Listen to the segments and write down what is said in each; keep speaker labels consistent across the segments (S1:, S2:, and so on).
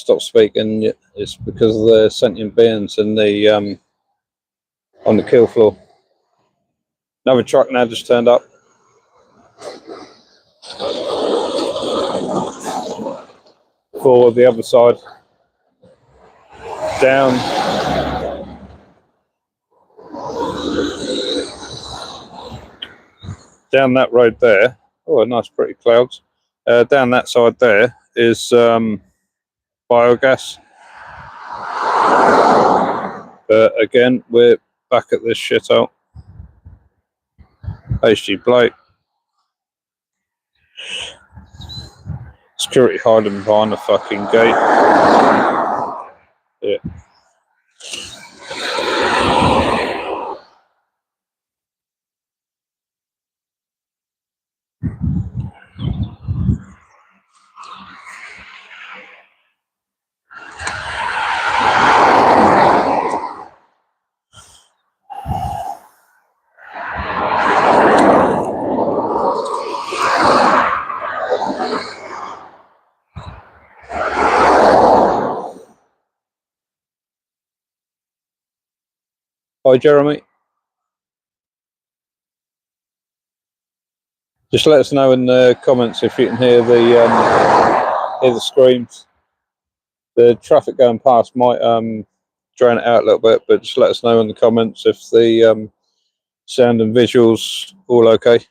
S1: stop speaking, it's because of the sentient beings in the on the kill floor. Another truck now just turned up. Forward the other side. Down. Down that road there. Oh, nice pretty clouds. Down that side there is biogas. But again, we're back at this shithole. HG Blake. Security hiding behind the fucking gate. Yeah. Hi, Jeremy. Just let us know in the comments if you can hear the screams. The traffic going past might drown it out a little bit, but just let us know in the comments if the sound and visuals all okay.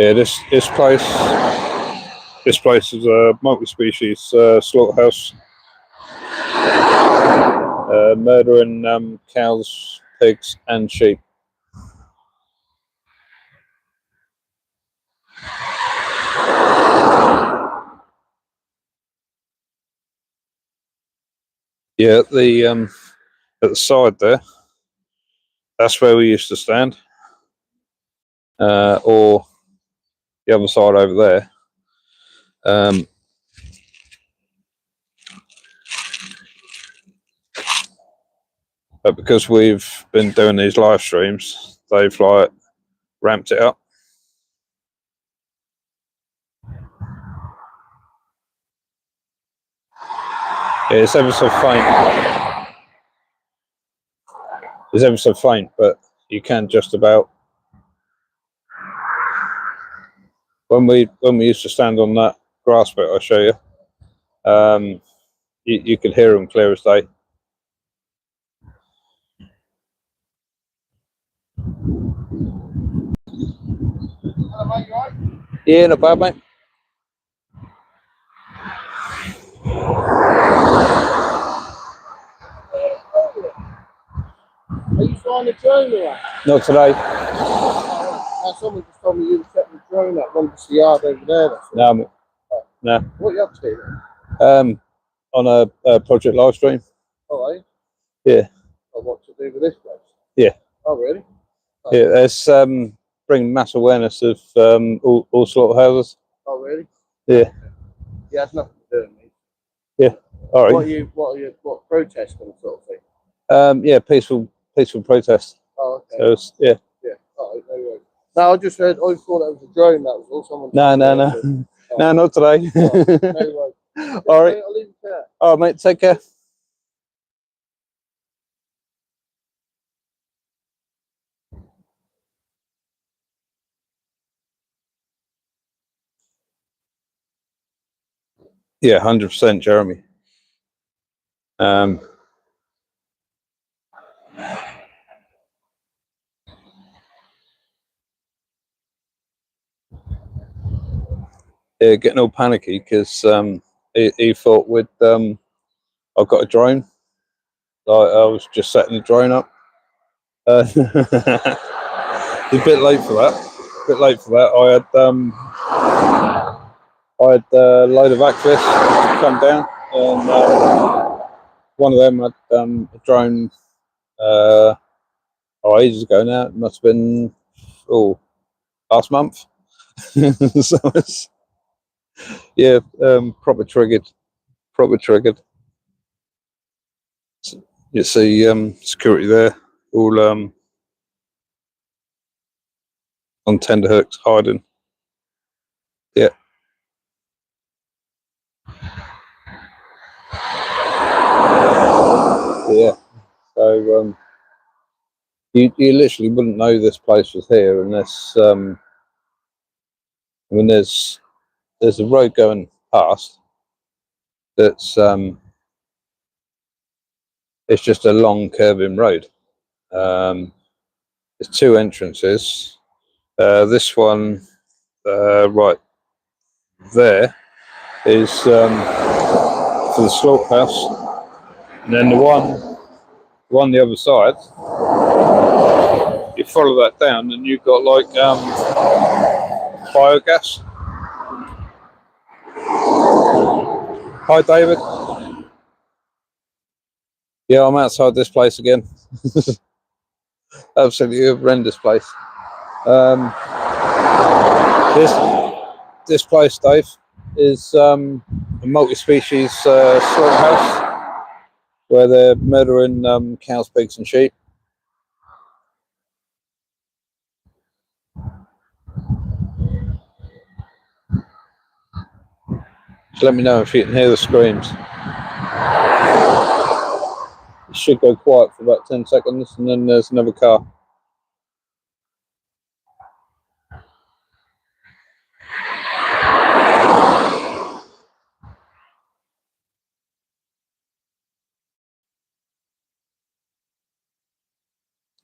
S1: Yeah, this place is a multi-species slaughterhouse, murdering cows, pigs, and sheep. Yeah, at the side there, that's where we used to stand, or the other side over there. But because we've been doing these live streams, they've like ramped it up. Yeah, it's ever so faint. It's ever so faint, but you can just about. When we used to stand on that grass bit, I'll show you. You could hear them clear as day.
S2: Hello, mate, you right?
S1: Yeah, not bad, mate.
S2: Are you flying the drone around?
S1: Not today.
S2: Someone just told me you were setting the drone up on the yard over there.
S1: No, no.
S2: What are you up to?
S1: On a project live stream.
S2: Oh, are you?
S1: Yeah.
S2: Oh, what to do with this place?
S1: Yeah.
S2: Oh, really? Oh.
S1: Yeah, there's bringing mass awareness of all slaughterhouses.
S2: Oh, really?
S1: Yeah.
S2: Yeah, it's nothing to do with me.
S1: Yeah. All right.
S2: What protesting sort of thing?
S1: Yeah, peaceful protest.
S2: Oh, okay.
S1: So it's, yeah.
S2: Yeah. Oh, no worries. No, I just heard. I thought that was a drone. That was all. Someone.
S1: No. No, not today.
S2: Oh, no worries.
S1: All right.
S2: I'll leave it there.
S1: All right, mate. Take care. Yeah, 100%, Jeremy. Yeah, getting all panicky because he thought we'd I've got a drone. I was just setting the drone up. It's a bit late for that. I had a load of activists come down, and one of them had a drone ages ago now. It must have been last month. So it's, yeah, proper triggered. So you see security there, all on tender hooks hiding. Yeah. Yeah. So you literally wouldn't know this place was here unless when there's a road going past that's it's just a long curving road. There's two entrances. This one right there is for the slaughterhouse, and then the one the other side. You follow that down, and you've got like biogas. Hi, David. Yeah, I'm outside this place again. Absolutely horrendous place. This place, Dave, is a multi-species slaughterhouse where they're murdering cows, pigs, and sheep. Just let me know if you can hear the screams. It should go quiet for about 10 seconds, and then there's another car.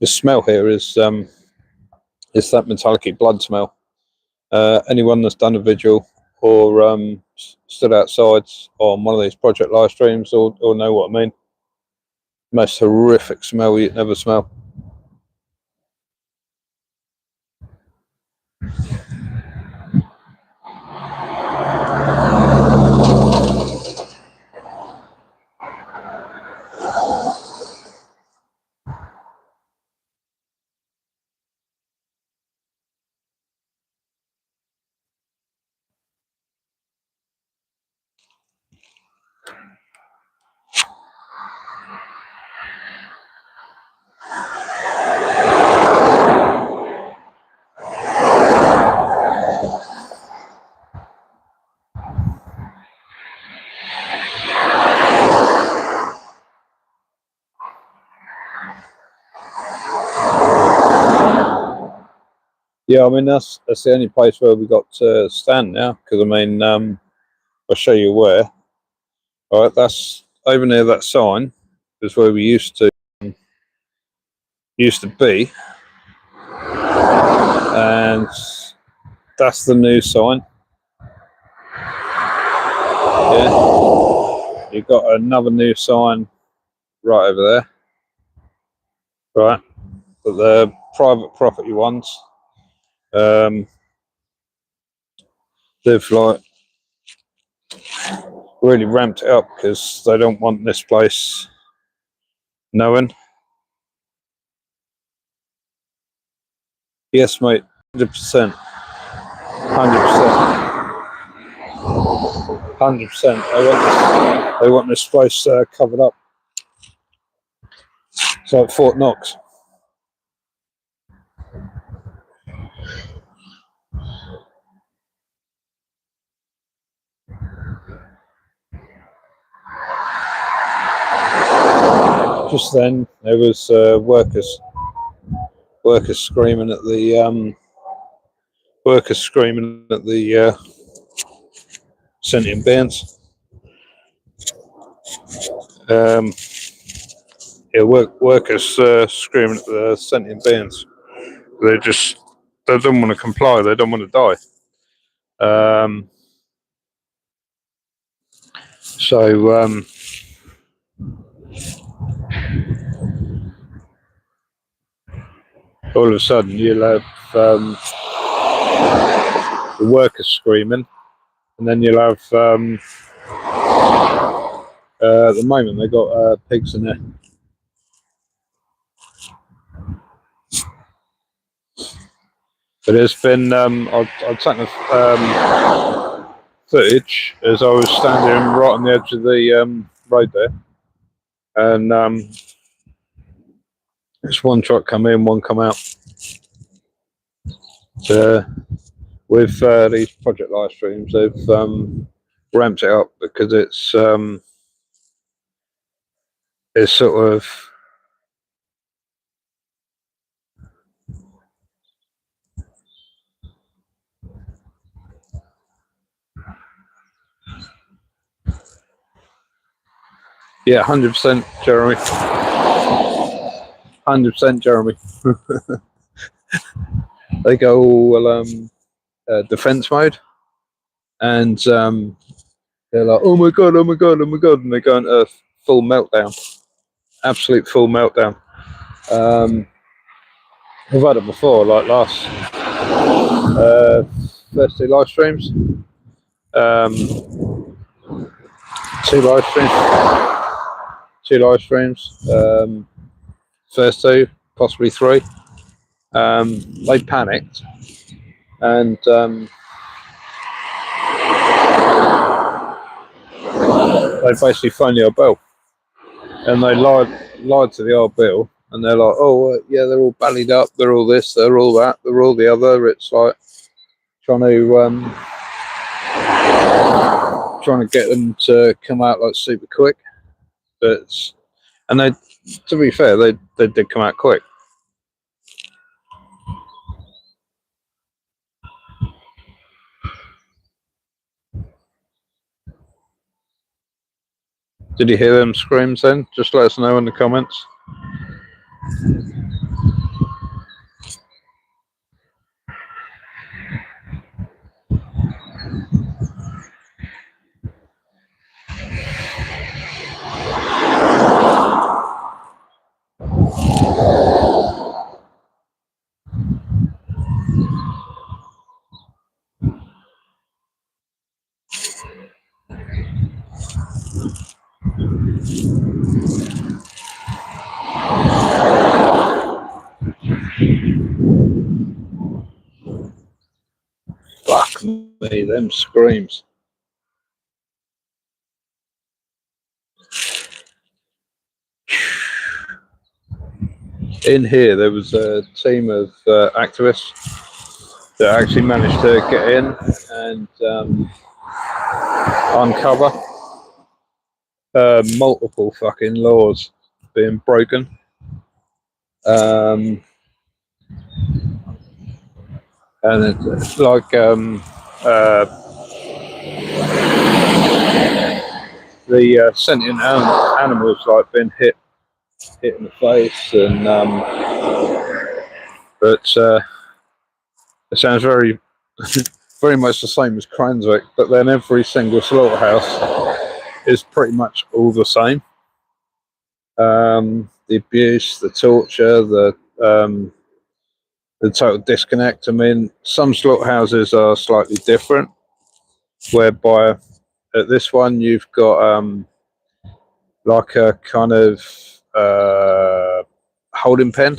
S1: The smell here is that metallic blood smell. Anyone that's done a vigil or stood outside on one of these project live streams or know what I mean. Most horrific smell you'd never smell. Yeah, I mean that's the only place where we got to stand now, because I mean I'll show you where. All right, that's over near that sign is where we used to be, and that's the new sign. Yeah, you've got another new sign right over there, right? But the private property ones, they've like really ramped it up because they don't want this place knowing. Yes, mate, 100%, 100%. They want this place covered up. It's like Fort Knox. Just then, there was workers screaming at the sentient beings. Yeah, workers screaming at the sentient beings. They don't want to comply. They don't want to die. So all of a sudden you'll have the workers screaming, and then you'll have at the moment they got pigs in there. But there's been I've taken footage as I was standing right on the edge of the road there, and there's one truck come in, one come out. With these project live streams, they've ramped it up because it's sort of yeah, 100% Jeremy, 100% Jeremy. They go all defense mode, and they're like, oh my god, oh my god, oh my god, and they go into full meltdown, absolute full meltdown. I've had it before, like last first two live streams, two live streams, first two, possibly three. They panicked, and they basically phoned the old bill, and they lied to the old bill, and they're like, oh yeah, they're all ballied up, they're all this, they're all that, they're all the other. It's like trying to get them to come out like super quick, but and they, to be fair, they did come out quick. Did you hear them screams then? Just let us know in the comments. Fuck me, them screams. In here, there was a team of activists that actually managed to get in and uncover multiple fucking laws being broken. And it's like the sentient animals like being hit in the face, and but it sounds very very much the same as Cranswick, but then every single slaughterhouse is pretty much all the same. The abuse, the torture, the total disconnect. I mean, some slaughterhouses are slightly different, whereby at this one you've got like a kind of holding pen,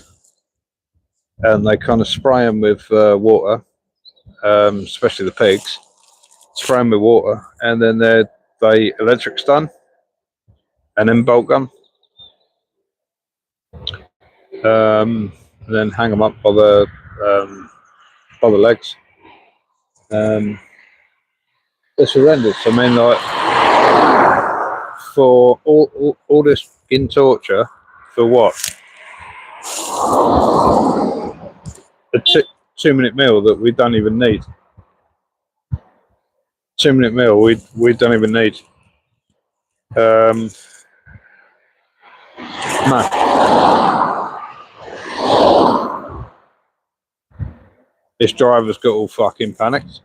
S1: and they kind of spray them with water, especially the pigs. Spray them with water, and then they electric stun, and then bolt gun, and then hang them up by the legs. It's horrendous. I mean, like, for all this skin torture, for what? A 2-minute meal that we don't even need. 2-minute meal we don't even need. No. This driver's got all fucking panicked.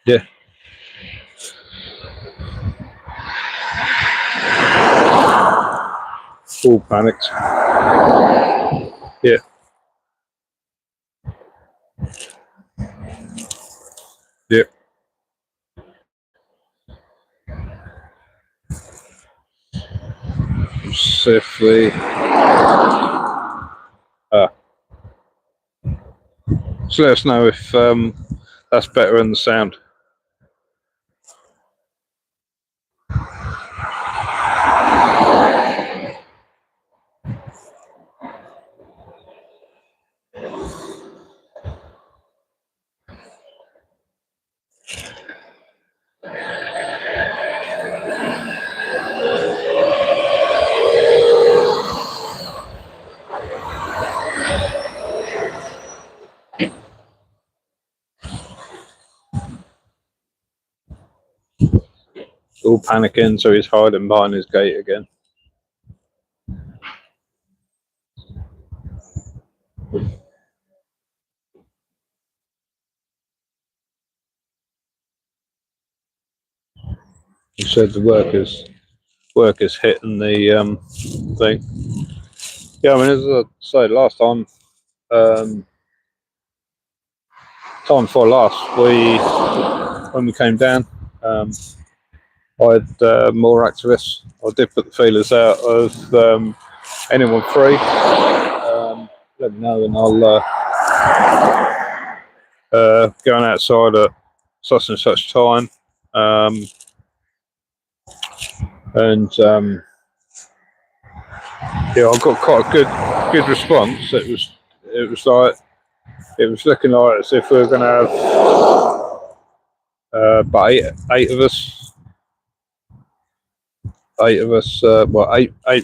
S1: Yeah. All panicked. Yeah. Yeah. Safely. So let us know if that's better in the sound. All panicking, so he's hiding behind his gate again. He said the workers hitting the thing. Yeah, I mean, as I said last time, time before last, when we came down, I had more activists. I did put the feelers out of anyone free. Let me know, and I'll going outside at such and such time. Yeah, I got quite a good response. It was looking like as if we were going to have about eight of us. Eight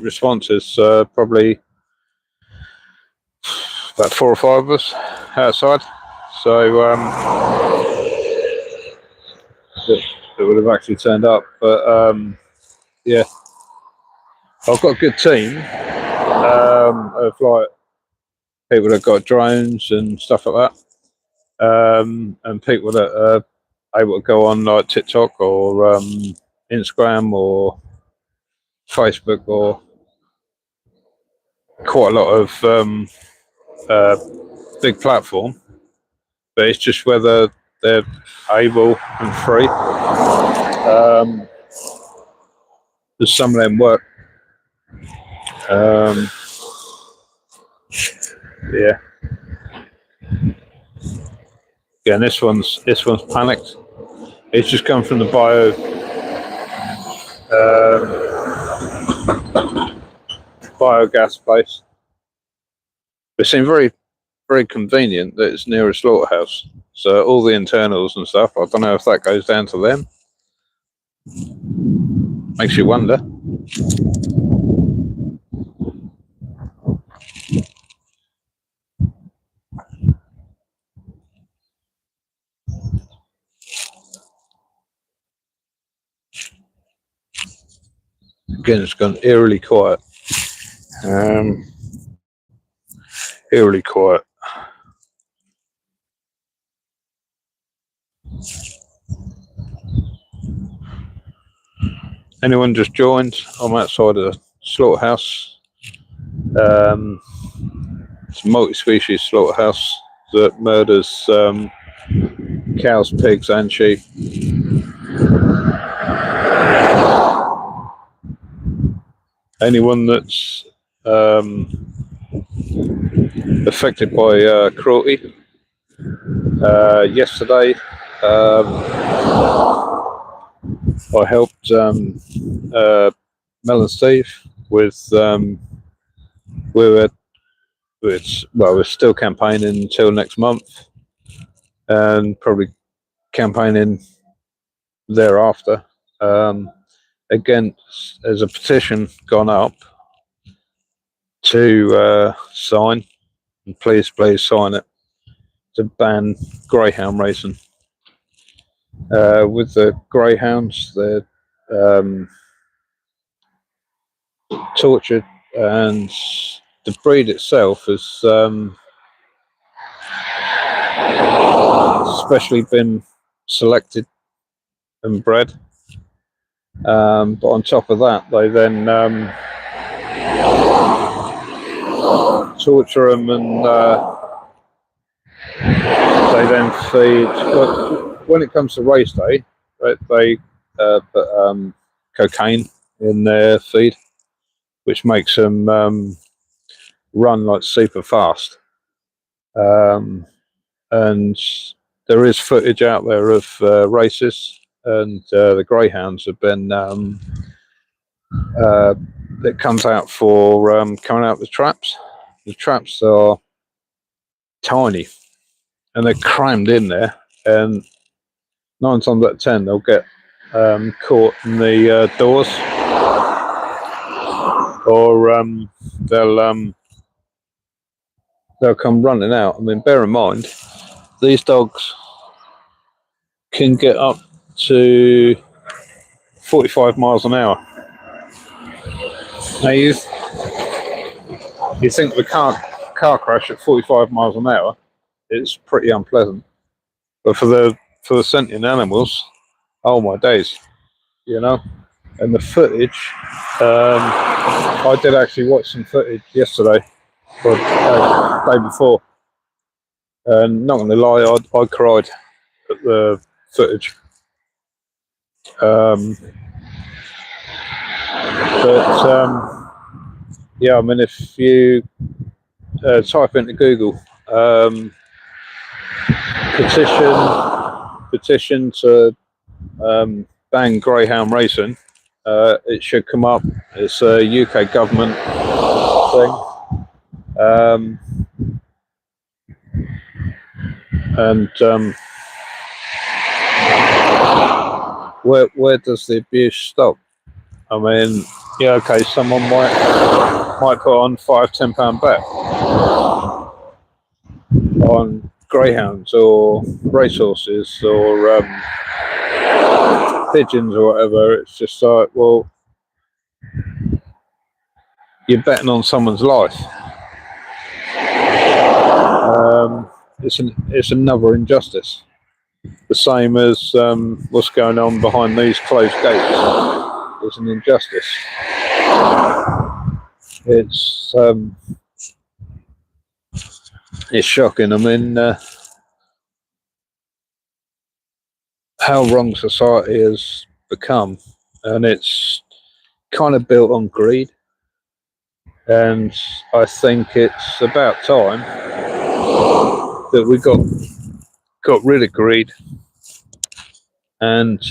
S1: responses. Probably about 4 or 5 of us outside. So it would have actually turned up. But yeah, I've got a good team of like people that got drones and stuff like that, and people that are able to go on like TikTok or Instagram or Facebook, or quite a lot of big platform. But it's just whether they're able and free. There's some of them work. Yeah. Yeah, and this one's panicked. It's just come from the biogas place. It seemed very convenient that it's near a slaughterhouse. So all the internals and stuff, I don't know if that goes down to them. Makes you wonder. Again, it's gone eerily quiet. Eerily quiet. Anyone just joined? I'm outside of the slaughterhouse. It's a multi-species slaughterhouse that murders cows, pigs, and sheep. Anyone that's affected by cruelty. Yesterday, I helped Mel and Steve with. We're still campaigning until next month, and probably campaigning thereafter. Again, there's a petition gone up to sign, and please sign it, to ban greyhound racing. With the greyhounds, they're tortured, and the breed itself has especially been selected and bred. But on top of that, they then torture them, and they then feed. When it comes to race day, they put cocaine in their feed, which makes them run like super fast. And and there is footage out there of races, and the greyhounds have been that comes out for coming out the traps. The traps are tiny and they're crammed in there, and 9 times out of 10 they'll get caught in the doors, or they'll come running out. I mean, bear in mind, these dogs can get up to 45 miles an hour. Now you think the car crash at 45 miles an hour is pretty unpleasant, but for the sentient animals, oh my days, you know. And the footage, I did actually watch some footage yesterday or the day before, and not gonna lie, I cried at the footage. But yeah, I mean, if you type into Google petition to ban greyhound racing, it should come up. It's a UK government thing, and where does the abuse stop? I mean, yeah, okay, someone might put on £5-10 bet on greyhounds or racehorses or pigeons or whatever. It's just like, well, you're betting on someone's life. It's another injustice. The same as what's going on behind these closed gates. It's an injustice. It's shocking. I mean, how wrong society has become, and it's kind of built on greed. And I think it's about time that we got rid of greed and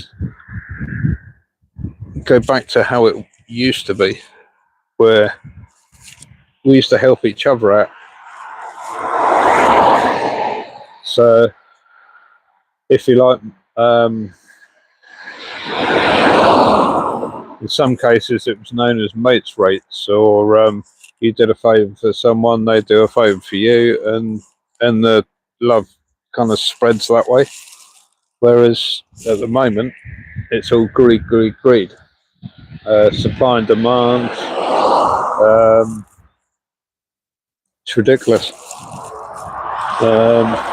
S1: go back to how it used to be, where we used to help each other out. So, if you like, in some cases it was known as mates rates, or you did a favour for someone, they do a favour for you, and the love kind of spreads that way. Whereas at the moment, it's all greed, greed, greed. Supply and demand. It's ridiculous. But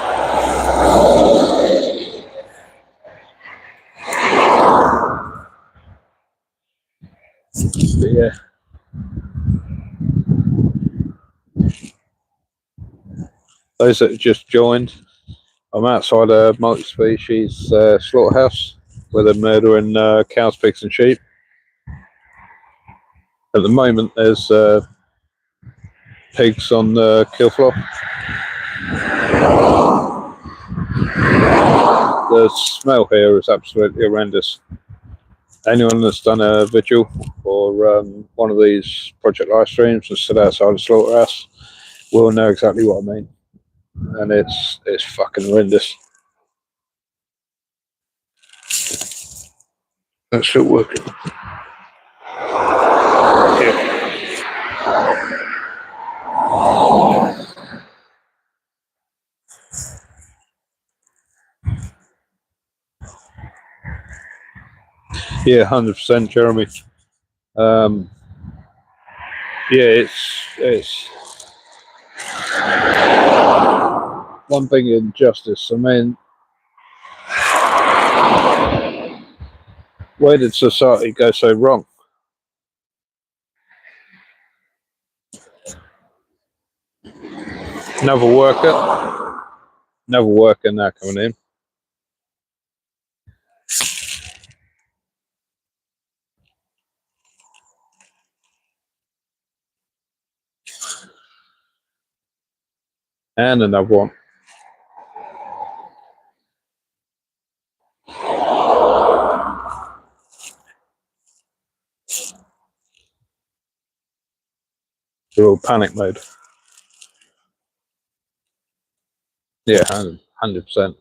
S1: yeah. Those that have just joined, I'm outside a multi-species slaughterhouse where they're murdering cows, pigs and sheep. At the moment there's pigs on the kill floor. The smell here is absolutely horrendous. Anyone that's done a vigil or one of these project live streams and stood outside a slaughterhouse will know exactly what I mean. And it's fucking horrendous. That's still working. Yeah, 100%, Jeremy. Yeah, it's one thing in justice. I mean, where did society go so wrong? Another worker now coming in. And another one. They're all panic mode. Yeah, 100%.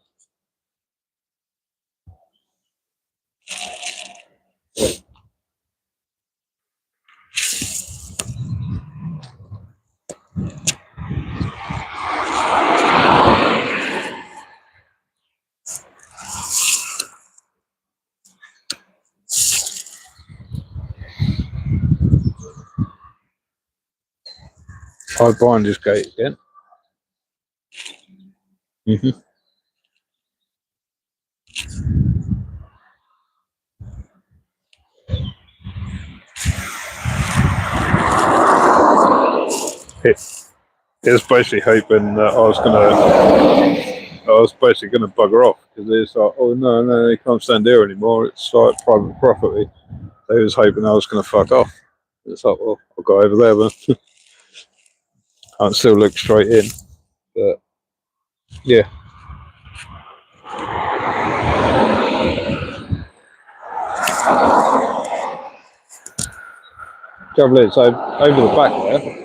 S1: I bind this gate again. It was basically hoping that I was basically gonna bugger off because it's like, oh no, you can't stand here anymore. It's like private property. They was hoping I was gonna fuck off. It's like, well, I'll go over there, but I can still look straight in. But yeah, trouble is over the back there.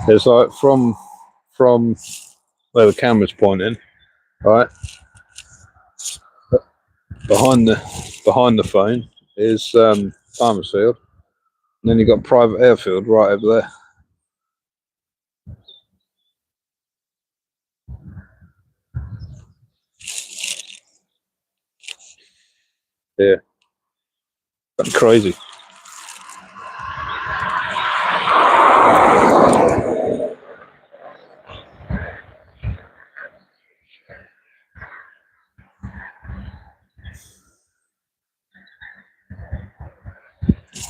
S1: There's like from where the camera's pointing, right behind the phone is farmer's field, and then you got private airfield right over there. Yeah, that's crazy.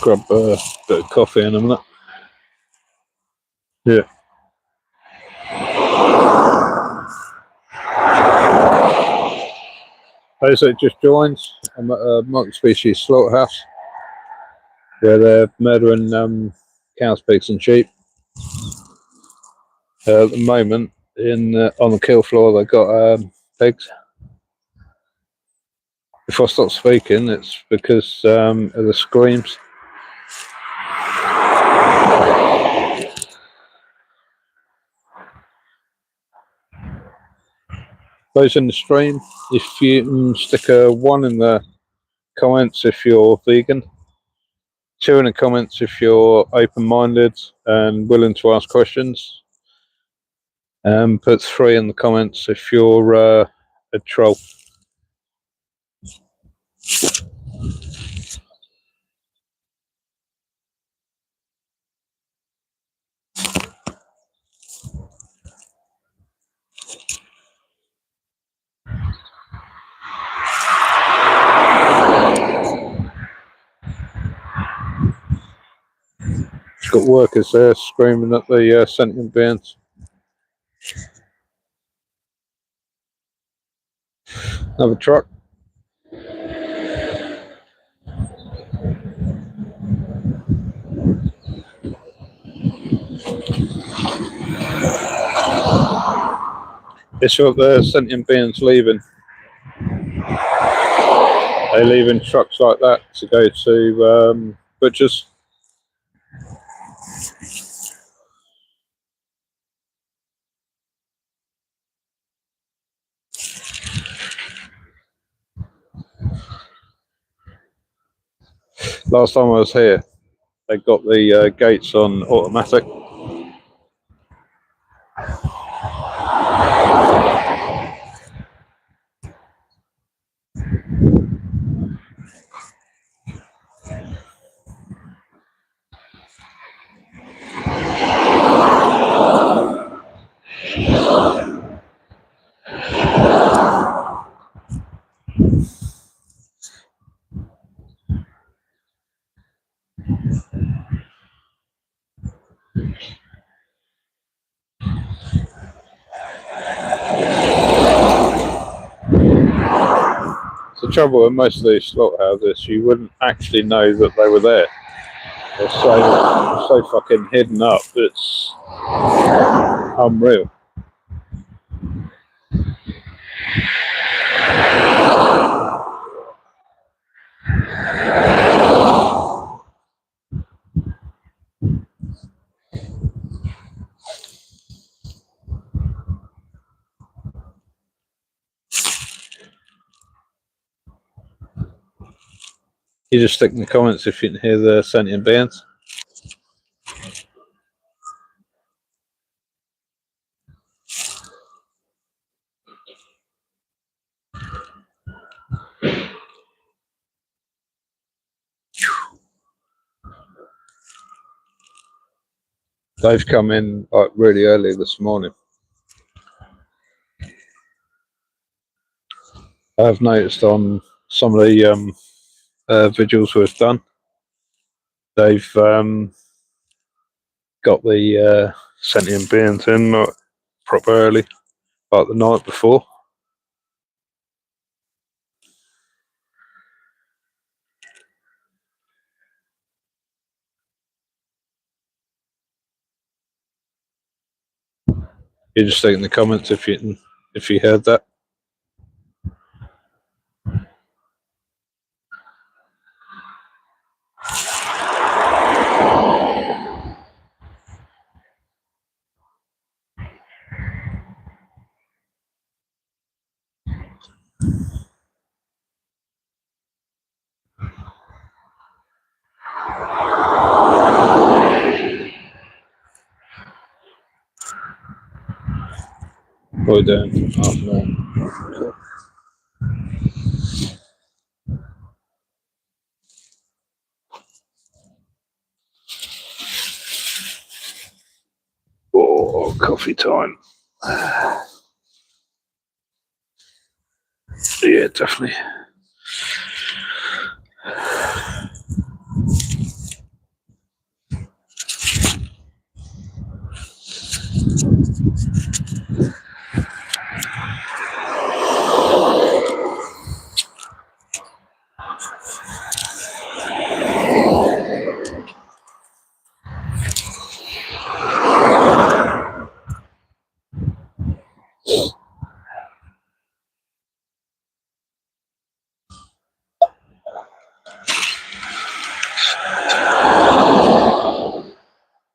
S1: Grab a bit of coffee in a minute. Yeah. Hey, so it just joins. I'm at a multi-species slaughterhouse where they're murdering cows, pigs, and sheep. At the moment, on the kill floor, they've got pigs. If I stop speaking, it's because of the screams. Those in the stream, if you stick a 1 in the comments if you're vegan, 2 in the comments if you're open-minded and willing to ask questions, and put 3 in the comments if you're a troll. It's got workers there screaming at the sentient beings. Another truck. It's what the sentient beings leaving. They leave in trucks like that to go to butchers. Last time I was here, they got the gates on automatic. The trouble with most of these slaughterhouses, you wouldn't actually know that they were there. They're so fucking hidden up. It's unreal. You just stick in the comments if you can hear the sentient beings. They've come in like really early this morning. I've noticed on some of the vigils we've done, they've got the sentient beings in like proper early, like the night before. You just stick in the comments if you heard that. What are we doing? Half an hour. Oh, coffee time. Yeah, definitely.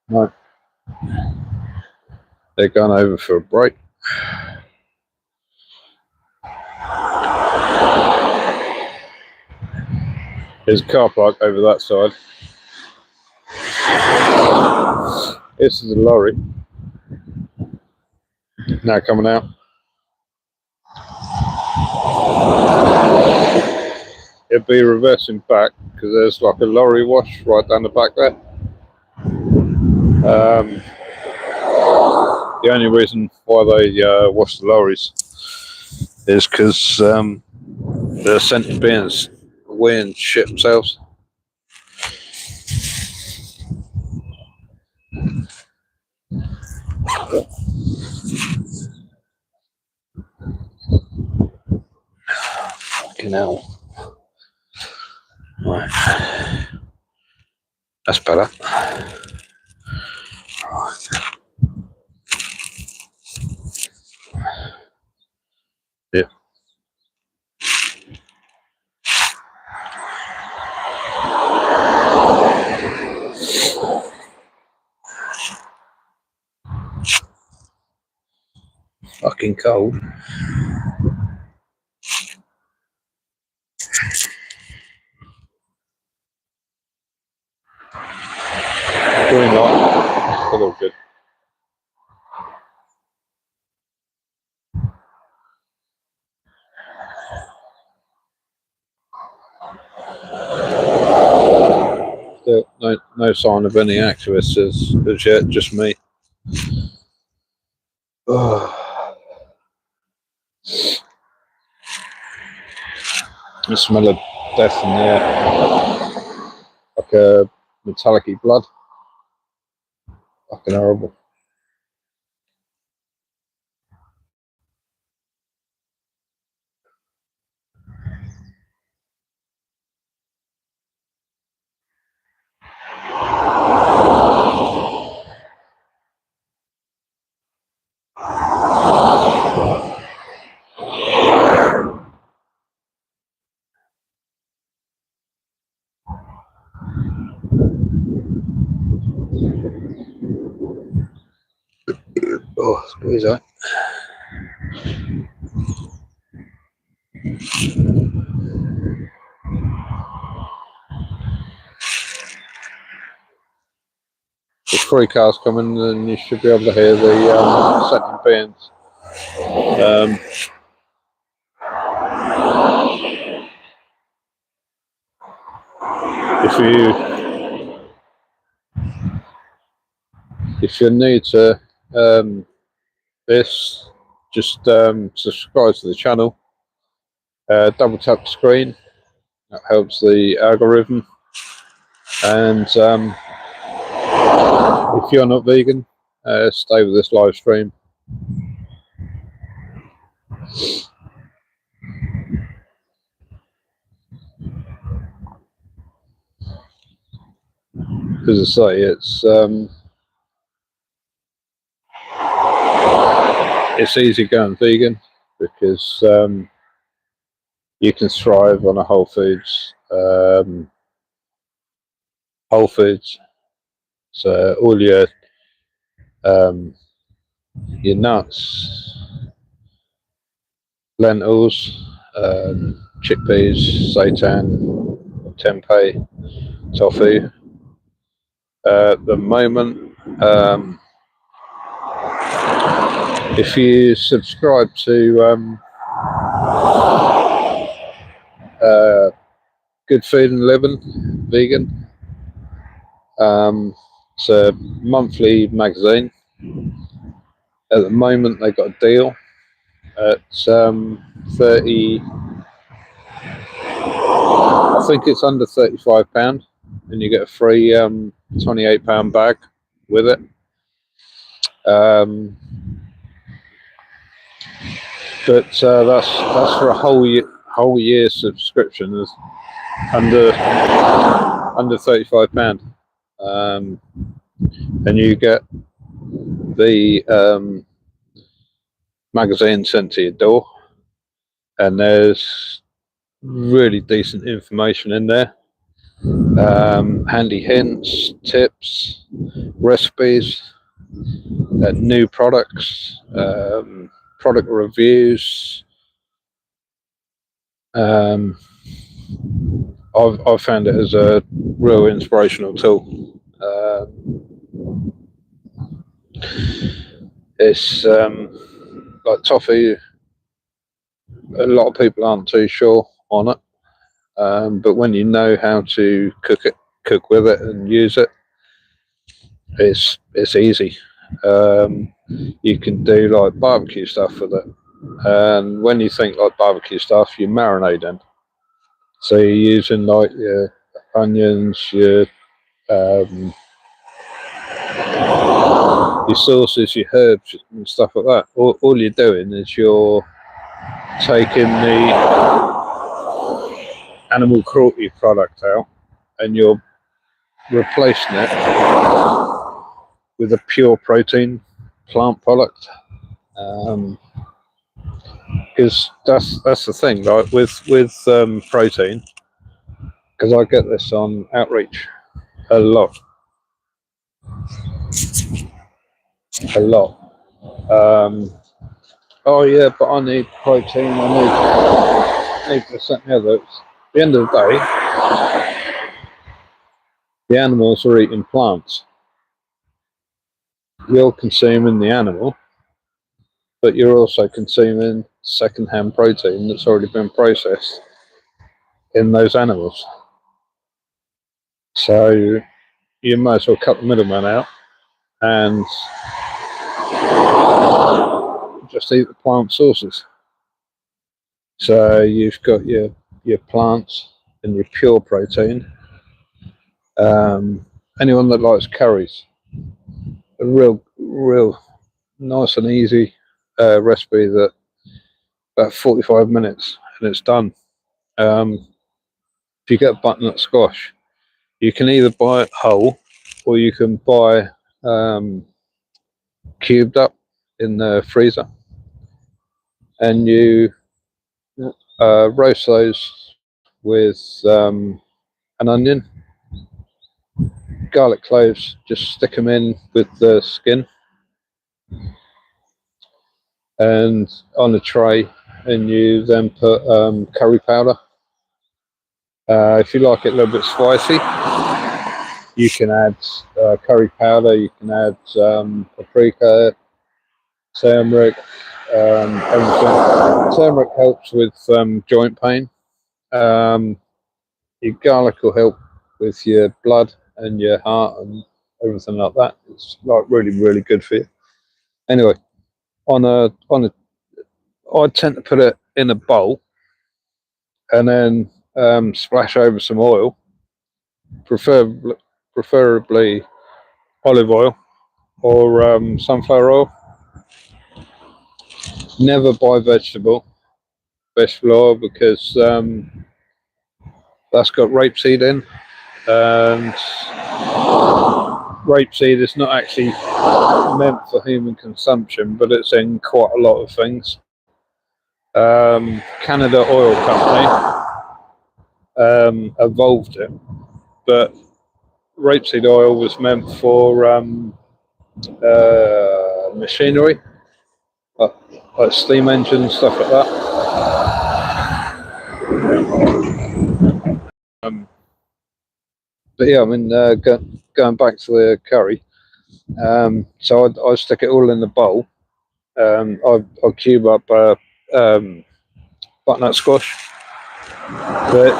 S1: No. They're going over for a break. There's a car park over that side. This is a lorry. Now coming out. It'll be reversing back because there's like a lorry wash right down the back there. The only reason why they wash the lorries is because the sentient beings weighing shit themselves. Fucking hell. Right. That's better. Right. Yeah. Fucking cold. Green light. Still all good. Still no sign of any activists as yet, just me. Oh. The smell of death in the air. Like a metallic-y blood. Fucking horrible. Oh, squeeze that. 3 cars coming, and you should be able to hear the second beings. If you're new to this, just subscribe to the channel. Double tap the screen. That helps the algorithm. And if you're not vegan, stay with this live stream. As I say, it's easy going vegan because you can thrive on a whole foods. So all your nuts, lentils, chickpeas, seitan, tempeh, tofu. At the moment, if you subscribe to Good Food and Living Vegan, it's a monthly magazine. At the moment, they got a deal at 30. I think it's under £35, and you get a free £28 bag with it. But that's for a whole year subscription. Is under £35, and you get the magazine sent to your door, and there's really decent information in there. Handy hints, tips, recipes, new products, product reviews. I've found it as a real inspirational tool. It's like tofu. A lot of people aren't too sure on it, but when you know how to cook with it and use it, it's easy. You can do like barbecue stuff with it, and when you think like barbecue stuff, you marinate in. So you're using like your onions, your sauces, your herbs and stuff like that. All you're doing is you're taking the animal cruelty product out, and you're replacing it with a pure protein plant product. Because that's the thing, like with protein. Because I get this on outreach a lot. Oh yeah, but I need protein. I need this and the other. At the end of the day, the animals are eating plants. You're consuming the animal, but you're also consuming second-hand protein that's already been processed in those animals. So you might as well cut the middleman out and just eat the plant sources. So you've got your plants and your pure protein. Anyone that likes curries, a real nice and easy recipe that about 45 minutes and it's done. If you get butternut squash, you can either buy it whole or you can buy cubed up in the freezer, and you roast those with an onion, garlic cloves, just stick them in with the skin and on a tray, and you then put curry powder. If you like it a little bit spicy, you can add curry powder. You can add paprika, turmeric, everything. Turmeric helps with joint pain. Your garlic will help with your blood and your heart and everything like that. It's like really good for you. Anyway, I tend to put it in a bowl and then splash over some oil, preferably olive oil or sunflower oil. Never buy vegetable oil because that's got rapeseed in, and rapeseed is not actually meant for human consumption, but it's in quite a lot of things. Canada Oil Company evolved it, but rapeseed oil was meant for machinery, like steam engines, stuff like that. But yeah, I mean, going back to the curry, so I stick it all in the bowl. I cube up butternut squash, but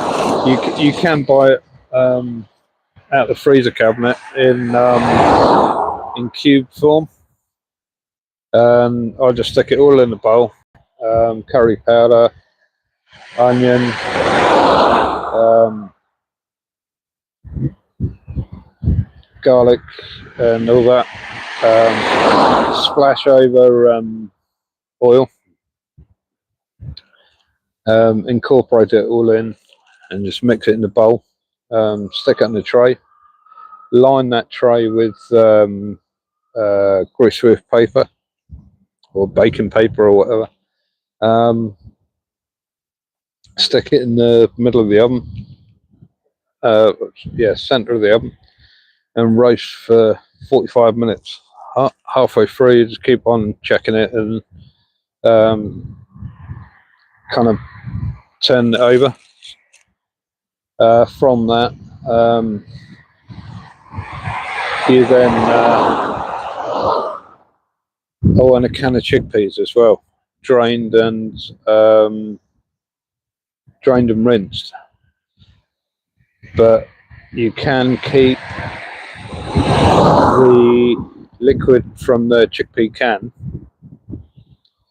S1: you can buy it out the freezer cabinet in cube form. I just stick it all in the bowl. Curry powder, onion, garlic, and all that. Splash over oil. Incorporate it all in and just mix it in the bowl. Stick it in the tray. Line that tray with grease with paper or baking paper or whatever. Stick it in the middle of the oven. Center of the oven, and roast for 45 minutes. Halfway through, you just keep on checking it and kind of turn it over. From that, you then and a can of chickpeas as well, drained and rinsed. But you can keep the liquid from the chickpea can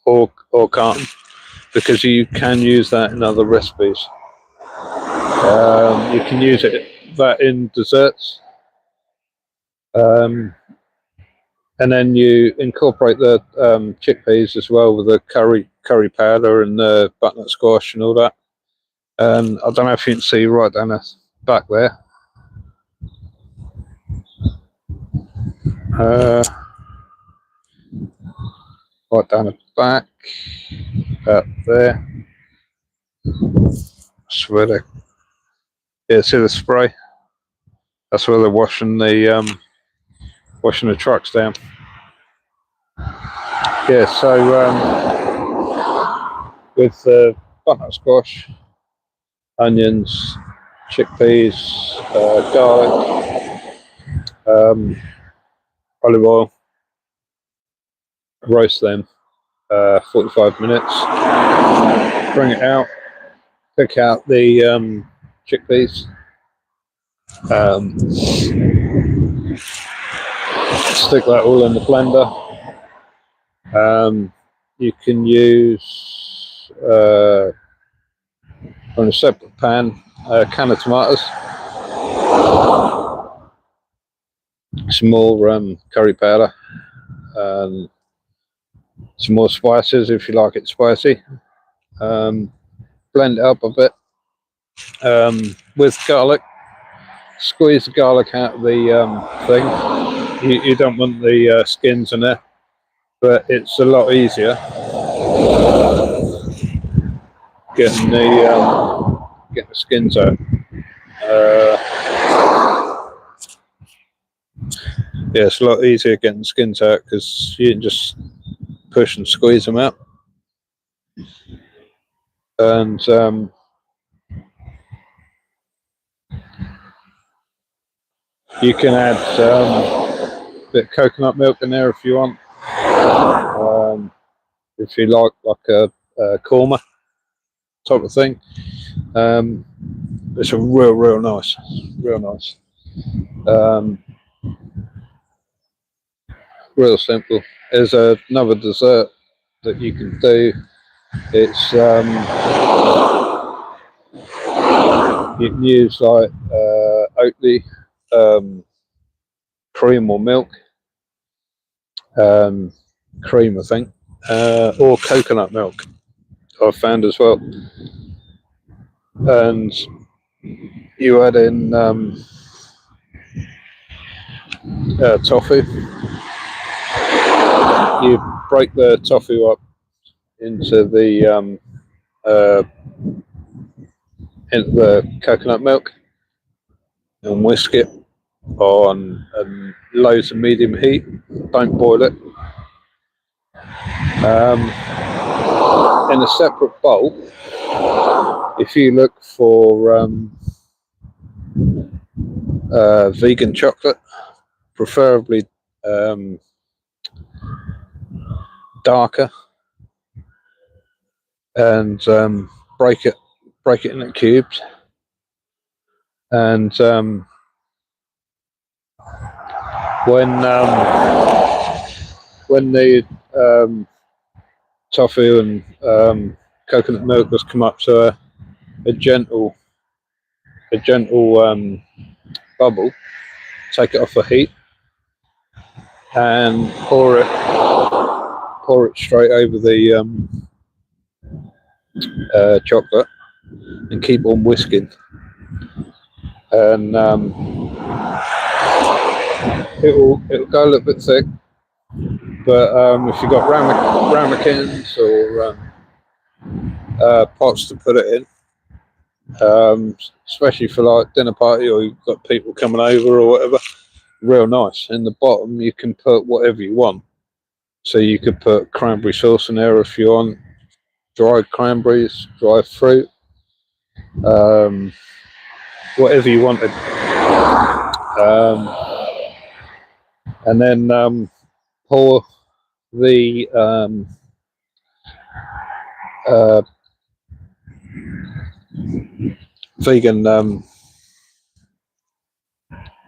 S1: or carton, because you can use that in other recipes. You can use that in desserts, and then you incorporate the chickpeas as well with the curry powder and the butternut squash and all that. And I don't know if you can see right down the back there. Right down the back, up there. That's where see the spray. That's where they're washing the trucks down. Yeah, so with the butternut squash, onions, chickpeas, garlic, olive oil, roast them 45 minutes, bring it out, pick out the chickpeas, stick that all in the blender. You can use on a separate pan a can of tomatoes, some more curry powder, some more spices if you like it spicy. Blend it up a bit with garlic. Squeeze the garlic out of the thing. You don't want the skins in there, but it's a lot easier getting the skins out. Yeah, it's a lot easier getting the skins out because you can just push and squeeze them out. And You can add a bit of coconut milk in there if you want. If you like a korma type of thing. It's a real nice, real nice. Real simple. There's another dessert that you can do. It's you can use like Oatly cream or milk, cream I think, or coconut milk. I've found as well, and you add in tofu. You break the tofu up into the coconut milk and whisk it on low to medium heat. Don't boil it. In a separate bowl, if you look for vegan chocolate, preferably darker, and break it into cubes, and when the tofu and coconut milk has come up to a gentle bubble, take it off the heat and pour it straight over the chocolate and keep on whisking, and it'll go a little bit thick, but if you've got ramekins or pots to put it in, especially for like dinner party or you've got people coming over or whatever, real nice. In the bottom you can put whatever you want, so you could put cranberry sauce in there if you want, dried cranberries, dried fruit, whatever you wanted, and then pour the vegan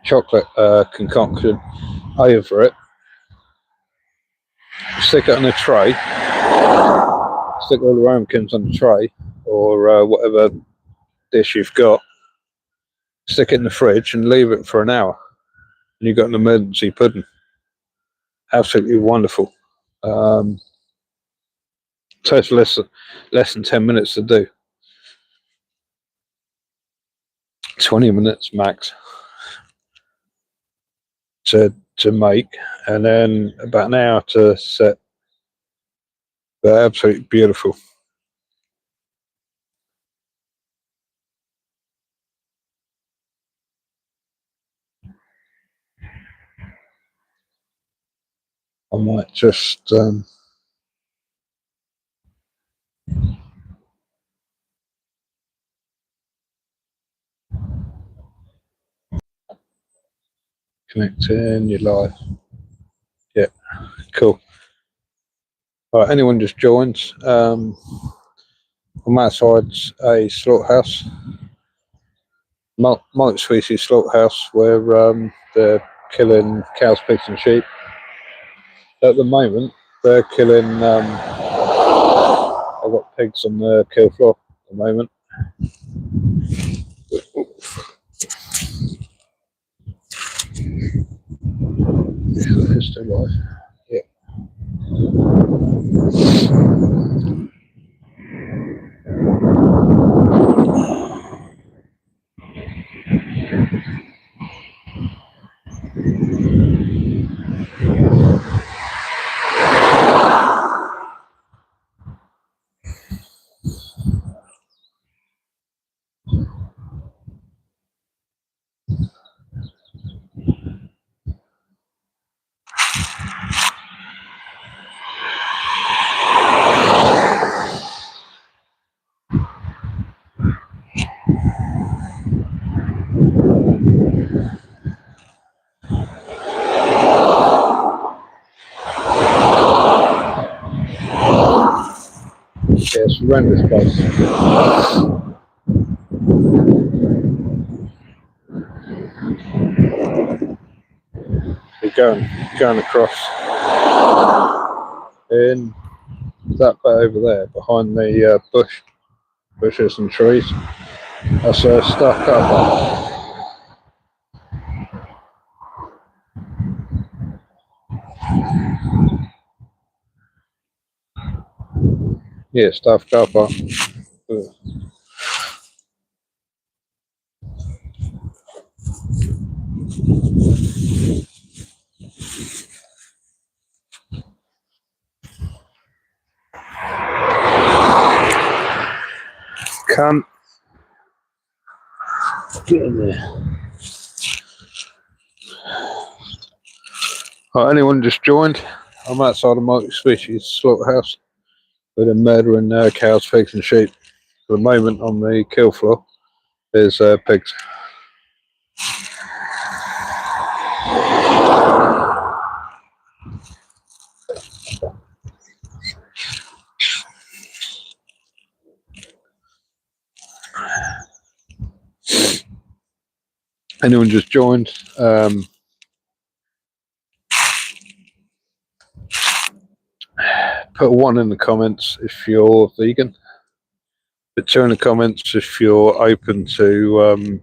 S1: chocolate concoction over it, stick it on a tray, stick all the ramekins on the tray or whatever dish you've got, stick it in the fridge and leave it for an hour, and you've got an emergency pudding. Absolutely wonderful. Takes less than 10 minutes to do. 20 minutes max to make, and then about an hour to set. They're absolutely beautiful. I might just connect in your live. Yeah, cool. All right, anyone just joins. I'm outside a slaughterhouse, multi-species slaughterhouse, where they're killing cows, pigs, and sheep. At the moment, they're killing. I've got pigs on the kill floor at the moment. It's still alive. Yeah. It's a horrendous place. You're going across in that bit over there behind the bushes and trees. That's a staff car park. Yeah, staff car park. Can't get in there. Right, anyone just joined? I'm outside a multi-species slaughterhouse with a murdering cows, pigs and sheep. For the moment on the kill floor there's pigs. Anyone just joined? Put a 1 in the comments if you're vegan. Put 2 in the comments if you're open to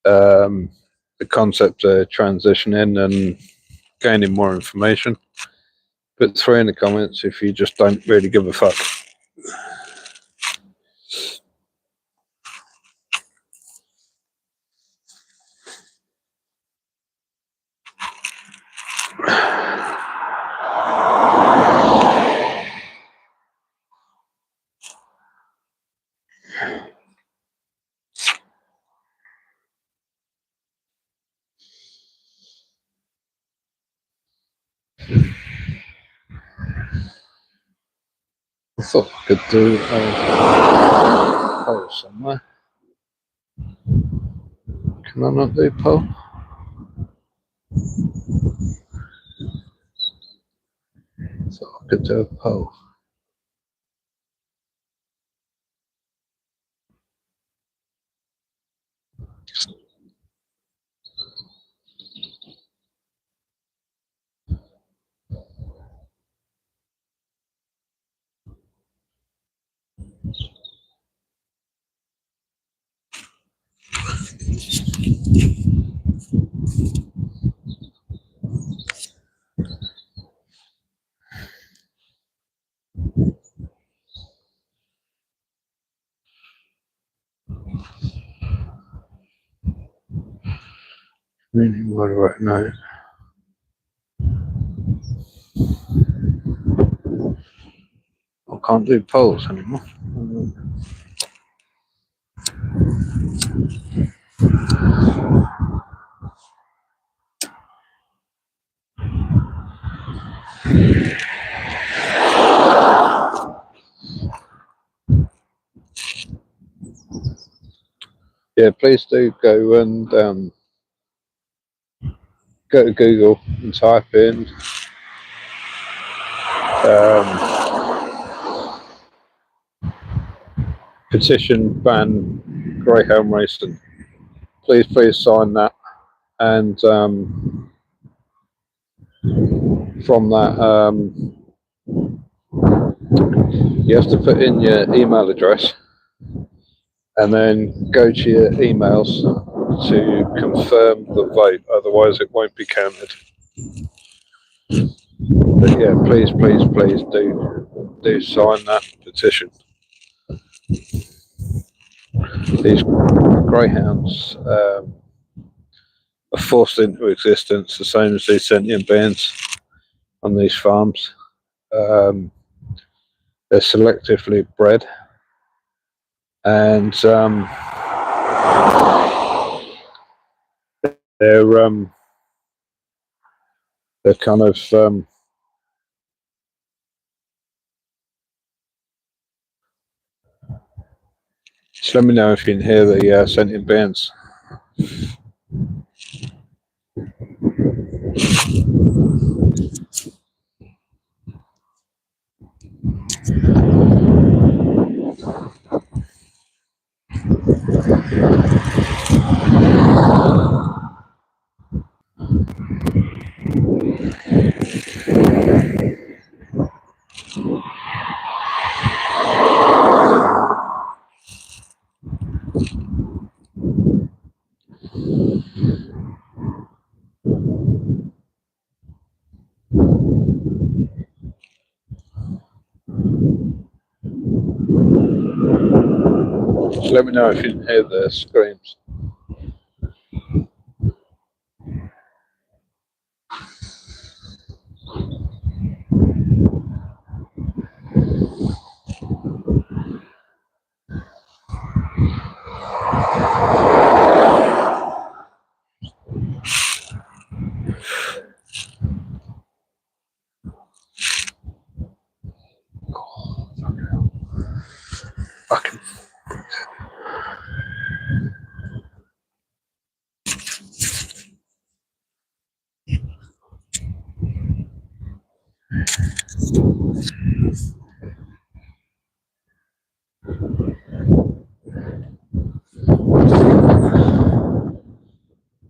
S1: the concept of transitioning and gaining more information. Put 3 in the comments if you just don't really give a fuck. I thought I could do a poll somewhere. Can I not do a poll? I thought I could do a poll. Really, what do I know? I can't do polls anymore. Yeah, please do go and go to Google and type in petition ban greyhound racing. Please sign that, and from that you have to put in your email address and then go to your emails to confirm the vote, otherwise it won't be counted. But yeah, please do sign that petition. These greyhounds are forced into existence the same as these sentient beings on these farms. They're selectively bred, and they're kind of just let me know if you can hear the sentient beings. Just let me know if you can hear the screams. Fucking.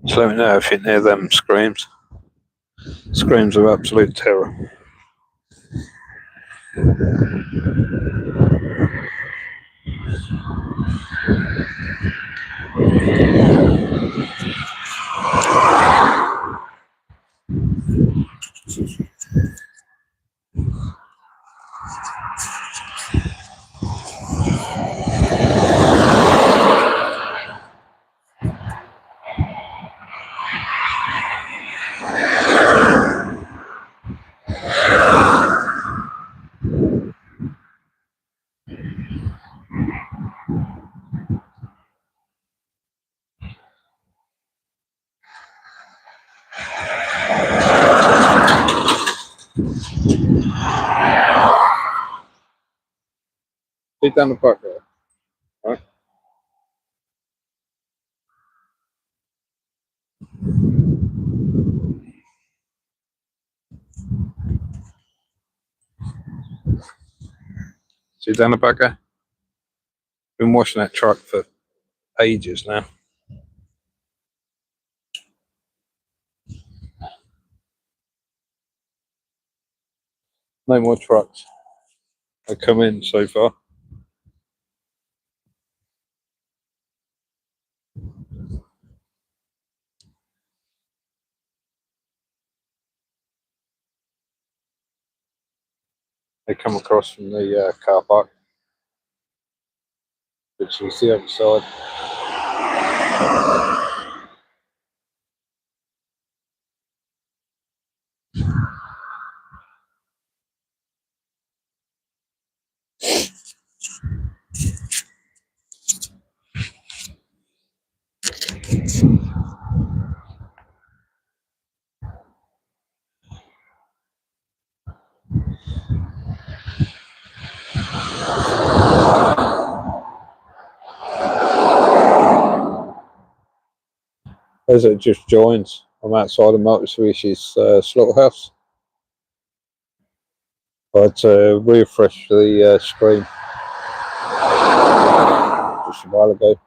S1: Just let me know if you can hear them screams. Screams of absolute terror. Sit down the back there. Right. Sit down the back there. Been washing that truck for ages now. No more trucks have come in so far. They come across from the car park, which is the other side. As it just joins, I'm outside of Multiswish's slaughterhouse. I had to refresh the screen just a while ago.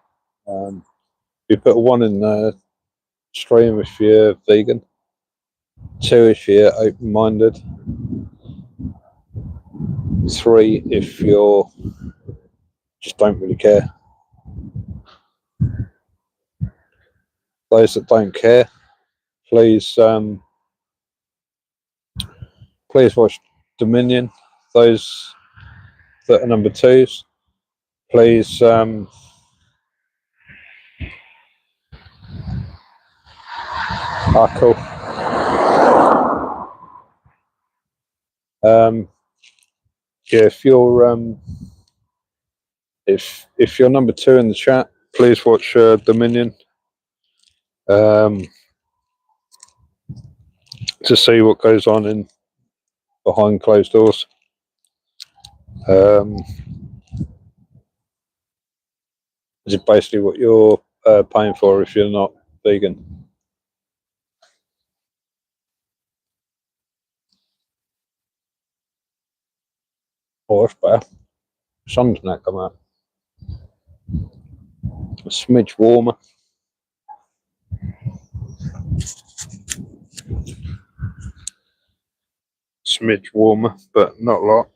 S1: You put a 1 in the stream if you're vegan, 2 if you're open-minded, 3 if you're just don't really care. Those that don't care, please please watch Dominion. Those that are number 2s, please cool. Yeah, if you're number 2 in the chat, please watch Dominion. To see what goes on in behind closed doors. Is it basically what you're paying for if you're not vegan? Oh, that's better. Sun's not come out. A smidge warmer. Smidge warmer, but not a lot.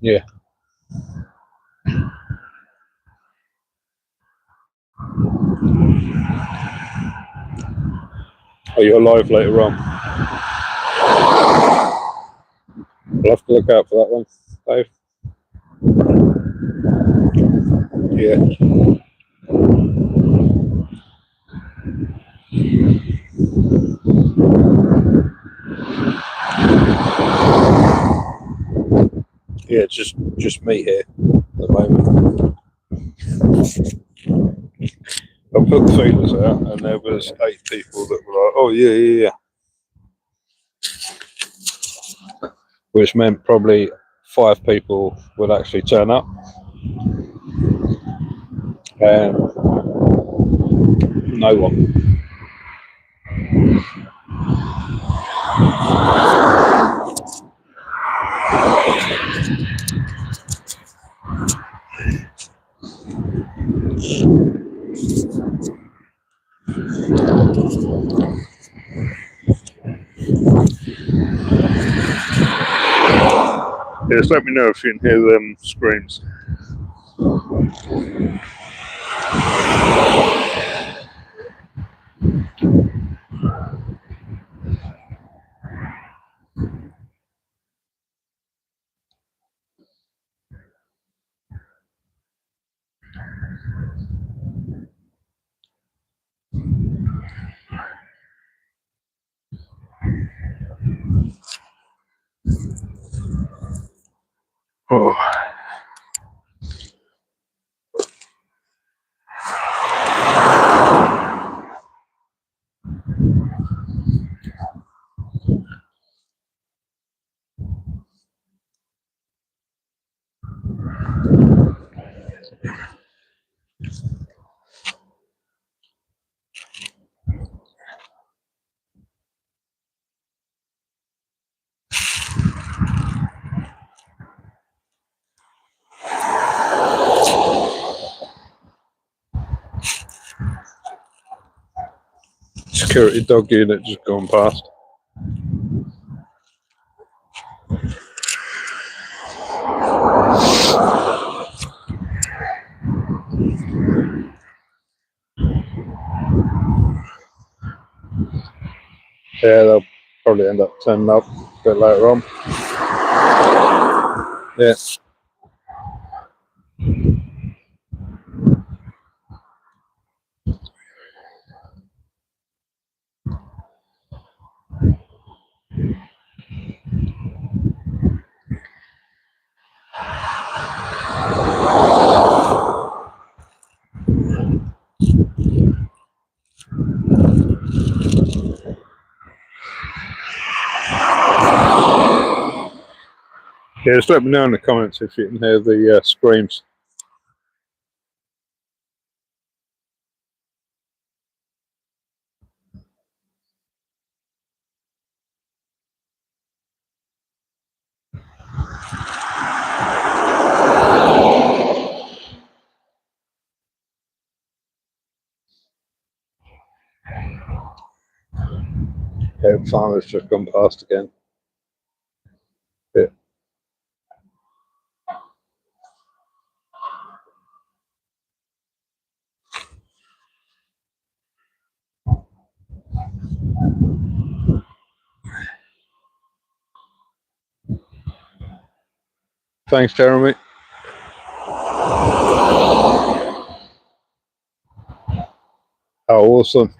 S1: Yeah. Are you alive later on? I'll have to look out for that one, Dave. Yeah. Yeah, just me here at the moment. I put the feelers out, and there was 8 people that were like, "Oh yeah," which meant probably 5 people would actually turn up, and no one. Yeah, just let me know if you can hear them screams. Oh. Security dog unit just gone past. Yeah, they'll probably end up turning up a bit later on. Yeah. Yeah, just let me know in the comments if you can hear the screams. Yeah, farmer's just gone past again. Yeah. Thanks, Jeremy. Oh, awesome.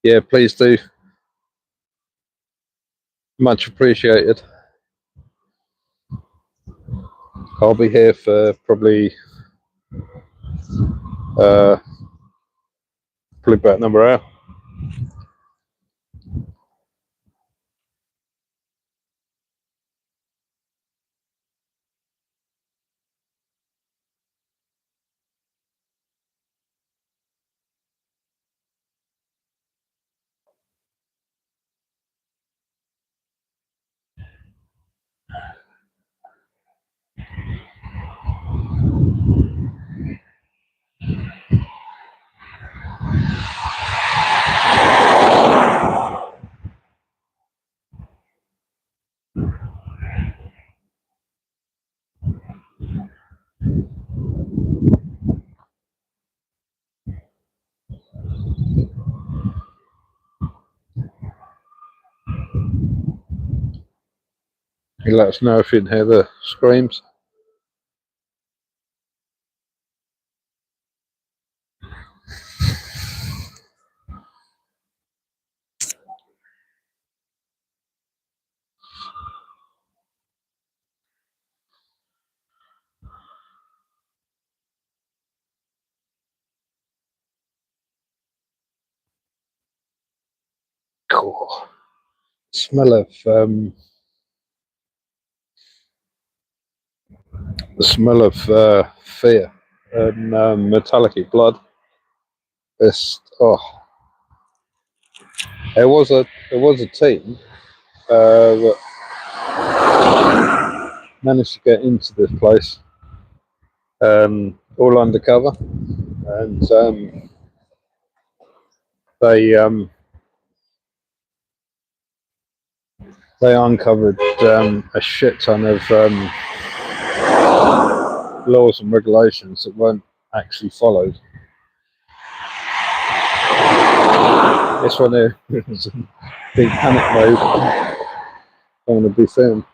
S1: Yeah, please do. Much appreciated. I'll be here for probably about another hour. You let us know if you can hear the screams. Cool. Smell of the smell of fear and metallic blood. This it was a team that managed to get into this place, all undercover, and they they uncovered a shit ton of laws and regulations that weren't actually followed. This one here is a big panic mode. I want to be filmed.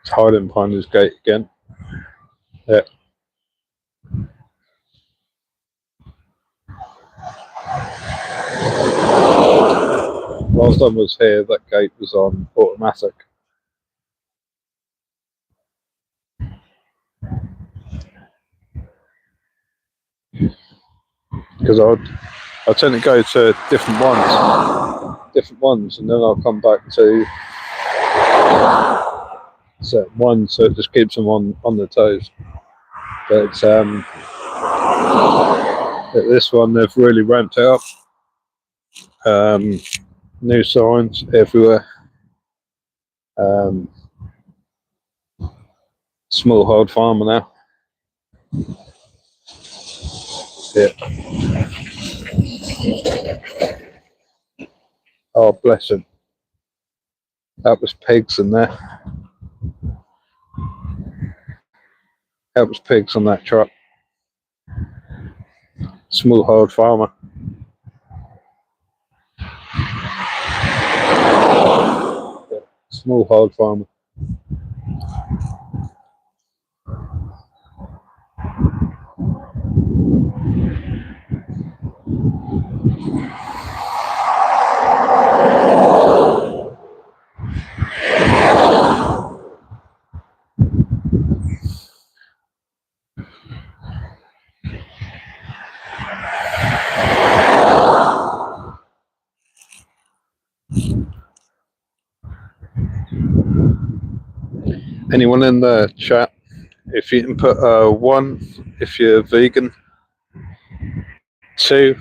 S1: It's hiding behind his gate again. Yeah. Last time I was here, that gate was on automatic. Because I tend to go to different ones, and then I'll come back to certain ones, so it just keeps them on their toes. But at this one, they've really ramped it up. New signs everywhere. Small hold farmer now. Yeah. Oh, bless him. That was pigs in there. That was pigs on that truck. Small hold farmer. Yeah. Small hold farmer. Anyone in the chat, if you can put 1 if you're vegan, 2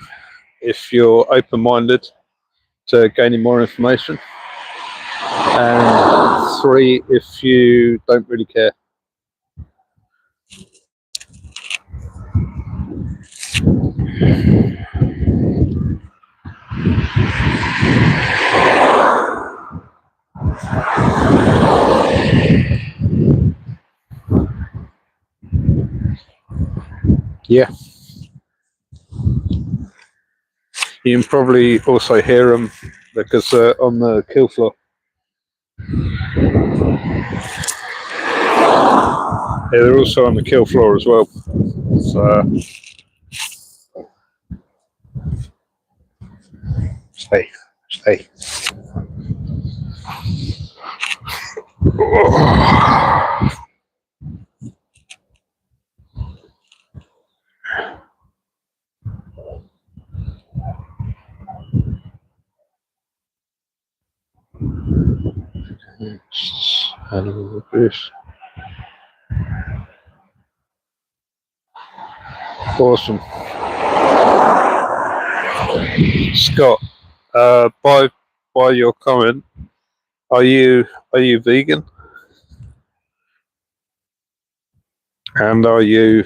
S1: if you're open-minded to gaining more information, and 3 if you don't really care. Yeah. You can probably also hear them because they're on the kill floor. Yeah, they're also on the kill floor as well. So, stay. Hello, fish. Awesome. Scott, by your comment, are you vegan? And are you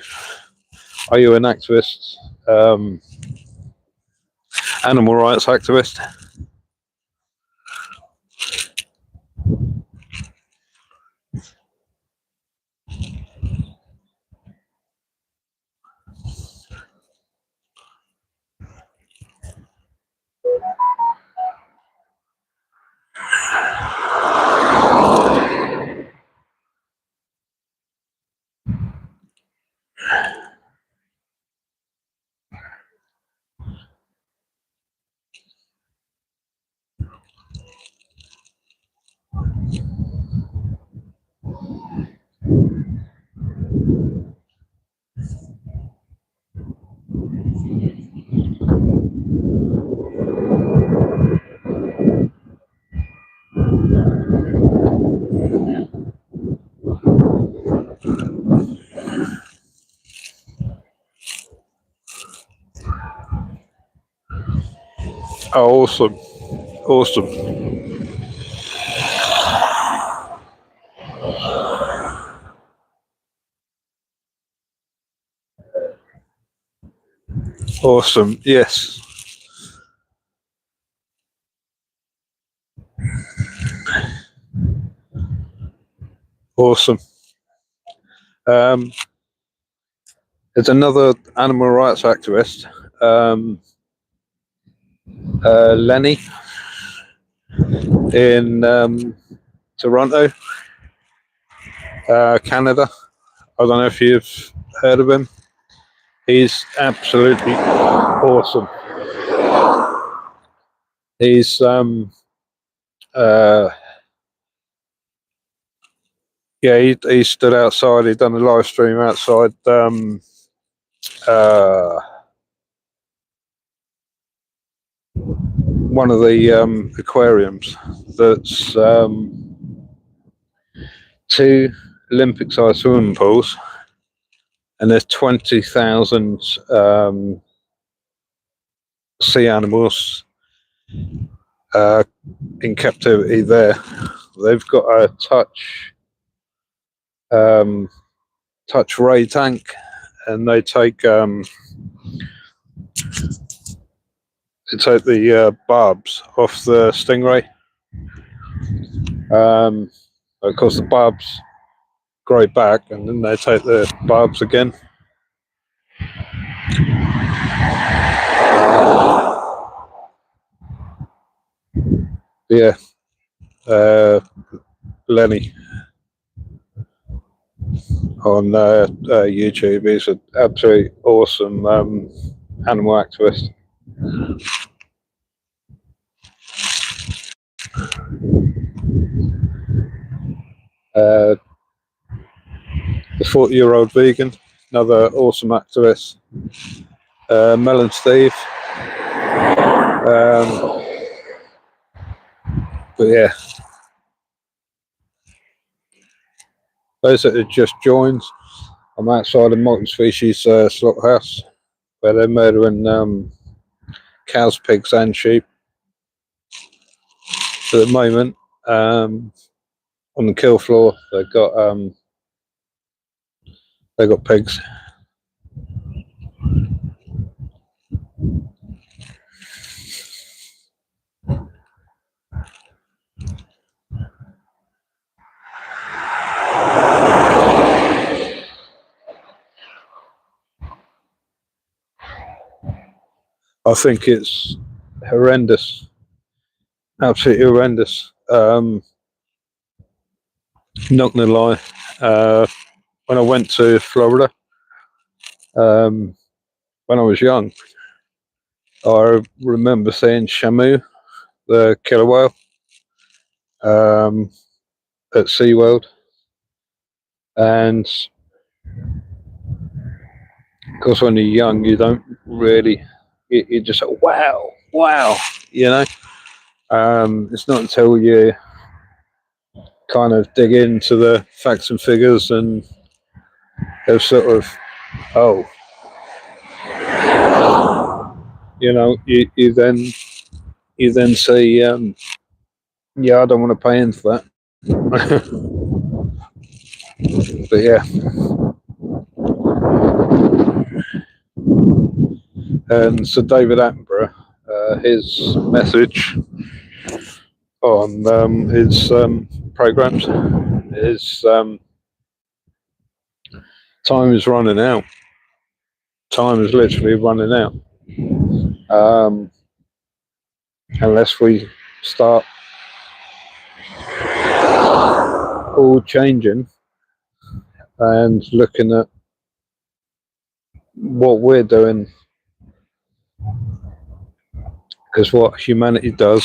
S1: an activist, animal rights activist? Oh, awesome, awesome, awesome. Yes, awesome. Um, there's another animal rights activist, Lenny, in Toronto, Canada. I don't know if you've heard of him. He's absolutely awesome. He's uh, yeah, he stood outside. He done a live stream outside uh, one of the aquariums. That's two Olympic-sized swimming pools, and there's 20,000 sea animals in captivity there. They've got a touch ray tank, and they take the barbs off the stingray. Of course, the barbs grow back, and then they take the barbs again. Yeah, Lenny on YouTube. He's an absolutely awesome animal activist. The 40-year-old vegan, another awesome activist. Mel Steve. But yeah, those that have just joined, I'm outside a multi-species slaughterhouse where they're murdering cows, pigs, and sheep. At the moment, on the kill floor, they've got pigs. I think it's horrendous, absolutely horrendous. Not gonna lie, when I went to Florida when I was young, I remember seeing Shamu, the killer whale, at SeaWorld, and of course, when you're young, you don't really, you just like, wow, wow, you know. It's not until you kind of dig into the facts and figures and have sort of, oh, you know, you then see, yeah, I don't want to pay into that. But yeah, and so David Attenborough, his message on his programs is time is running out. Time is literally running out. Unless we start all changing and looking at what we're doing, because what humanity does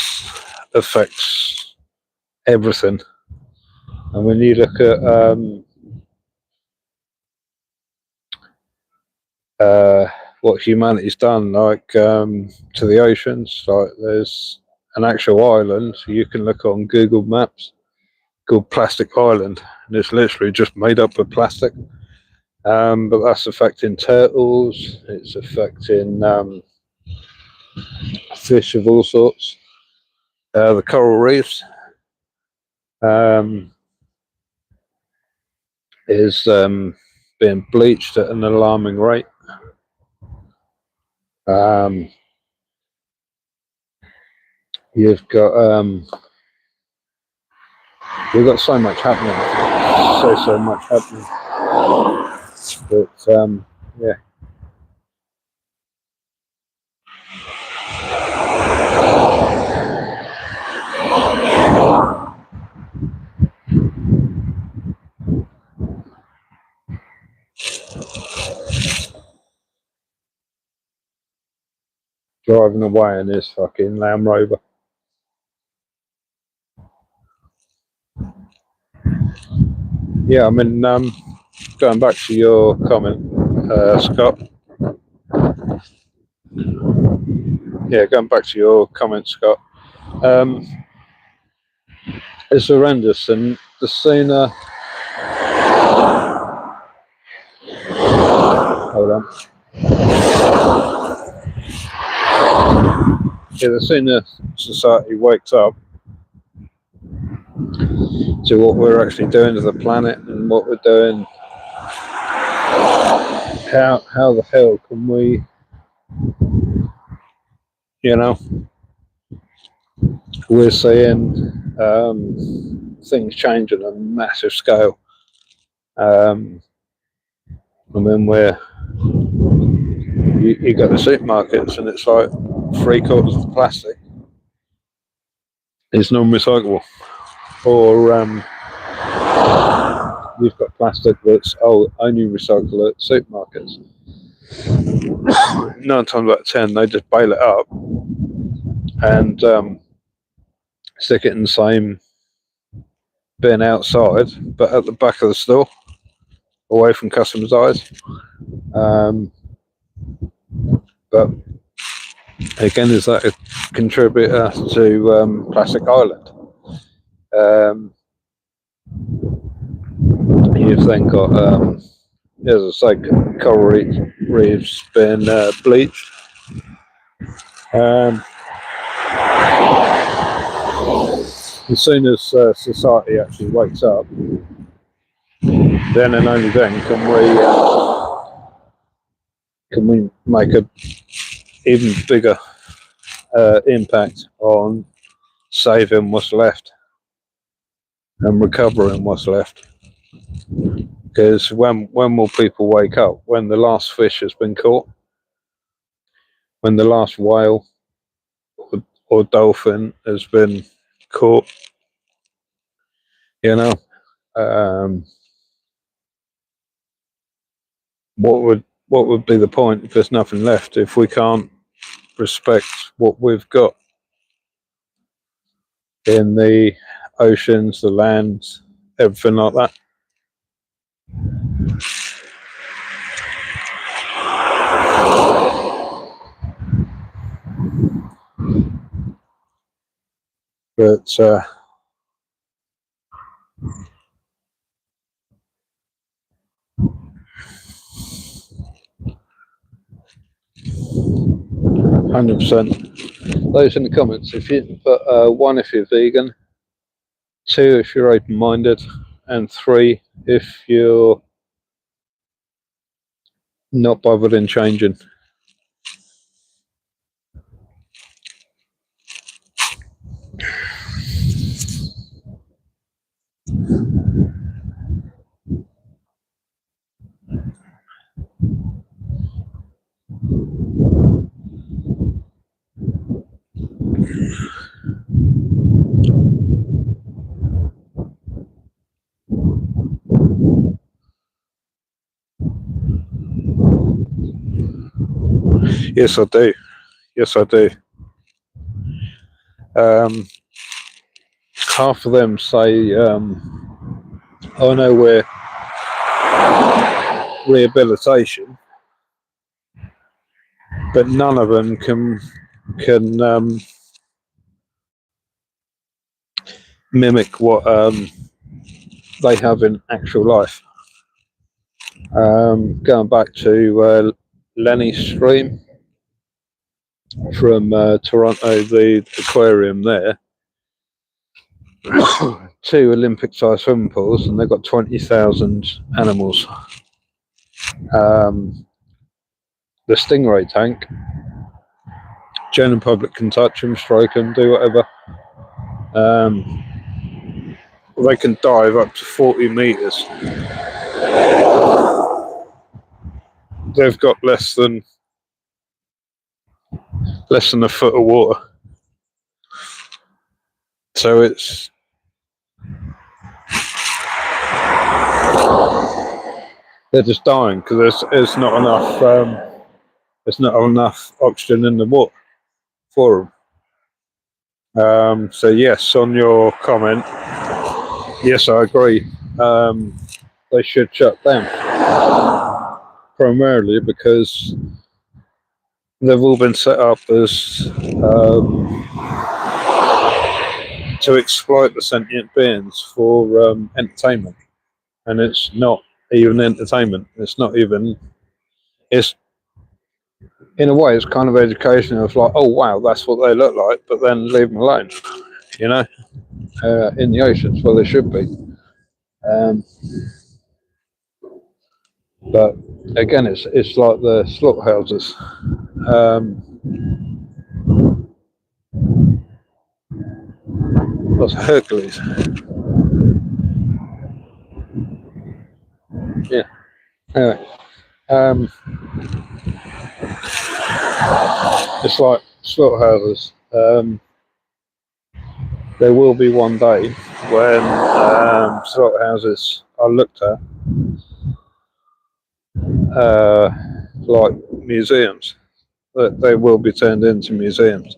S1: affects everything. And when you look at what humanity's done, like to the oceans, like there's an actual island you can look on Google Maps called Plastic Island, and it's literally just made up of plastic. But that's affecting turtles. It's affecting fish of all sorts. The coral reefs is being bleached at an alarming rate. You've got we've got so much happening, so much happening. But yeah. Driving away in this fucking Land Rover. Yeah, I mean, going back to your comment, Scott. Yeah, going back to your comment, Scott. It's horrendous, and the sooner. Hold on. Yeah, the sooner society wakes up to what we're actually doing to the planet and what we're doing, how the hell can we, you know, we're seeing things change on a massive scale. And then you got the supermarkets and it's like 3/4 of the plastic is non-recyclable, or you've got plastic that's only recyclable at supermarkets. 9 times out of 10 they just bail it up and stick it in the same bin outside, but at the back of the store, away from customers' eyes. But again, is that a contributor to Plastic Island? You've then got, as I say, coral reefs being bleached. As soon as society actually wakes up, then and only then can we make a even bigger impact on saving what's left and recovering what's left. Because when will people wake up? When the last fish has been caught, when the last whale or dolphin has been caught, you know, what would be the point if there's nothing left, if we can't respect what we've got in the oceans, the lands, everything like that? But 100%. Those in the comments, if you put 1 if you're vegan, 2 if you're open-minded, and 3 if you're not bothered in changing. Yes, I do. Yes, I do. Half of them say, "Oh no, we're rehabilitation," but none of them can mimic what they have in actual life. Going back to Lenny's stream, from Toronto, the aquarium there, two Olympic-sized swimming pools, and they've got 20,000 animals. The stingray tank, general public can touch them, stroke them, do whatever. They can dive up to 40 meters. They've got less than a foot of water, so they're just dying because there's not enough oxygen in the water for them. So yes, on your comment, yes, I agree. They should shut down, primarily because they've all been set up as to exploit the sentient beings for entertainment, and it's not even entertainment. It's not even. It's in a way, it's kind of education of like, oh wow, that's what they look like, but then leave them alone. You know, in the oceans where they should be. But again, it's like the slaughterhouses. What's Hercules? Yeah. Anyway, it's like slaughterhouses. There will be one day when slaughterhouses are looked at like museums. That they will be turned into museums.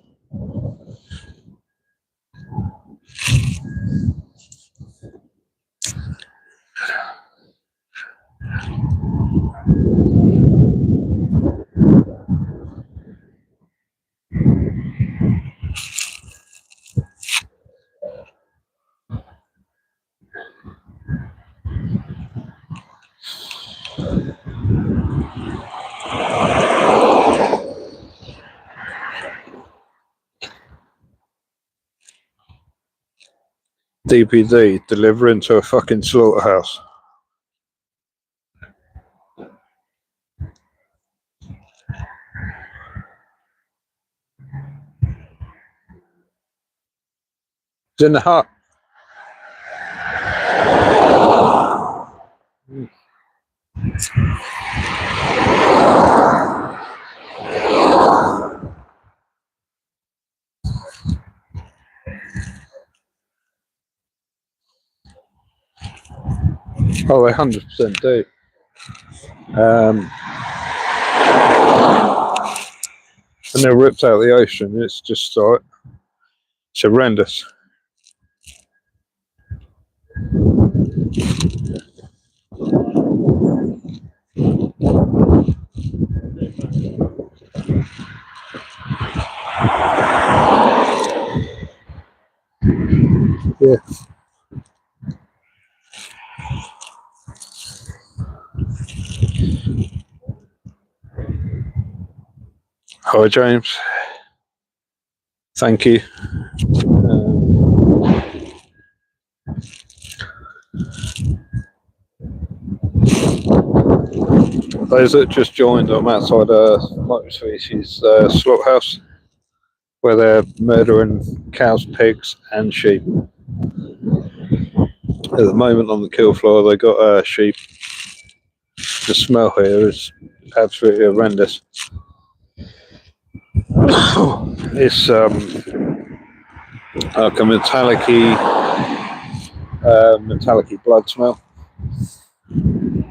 S1: DPD delivering to a fucking slaughterhouse. It's in the hut. Oh, they 100% do. And they're ripped out of the ocean. It's just like, it's horrendous. Yeah. Hi, James. Thank you. Those that just joined, I'm outside a multi-species slaughterhouse where they're murdering cows, pigs, and sheep. At the moment on the kill floor, they got sheep. The smell here is absolutely horrendous. It's like a metallic blood smell.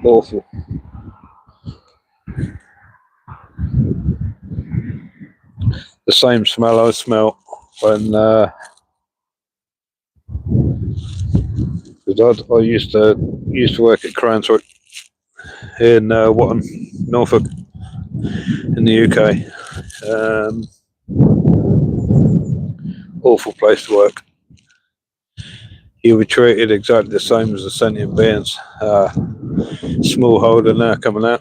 S1: Awful. The same smell I smell when I used to work at Cranswick in Watton, Norfolk, in the UK. Awful place to work. You were treated exactly the same as the sentient beings. Small holder now coming out.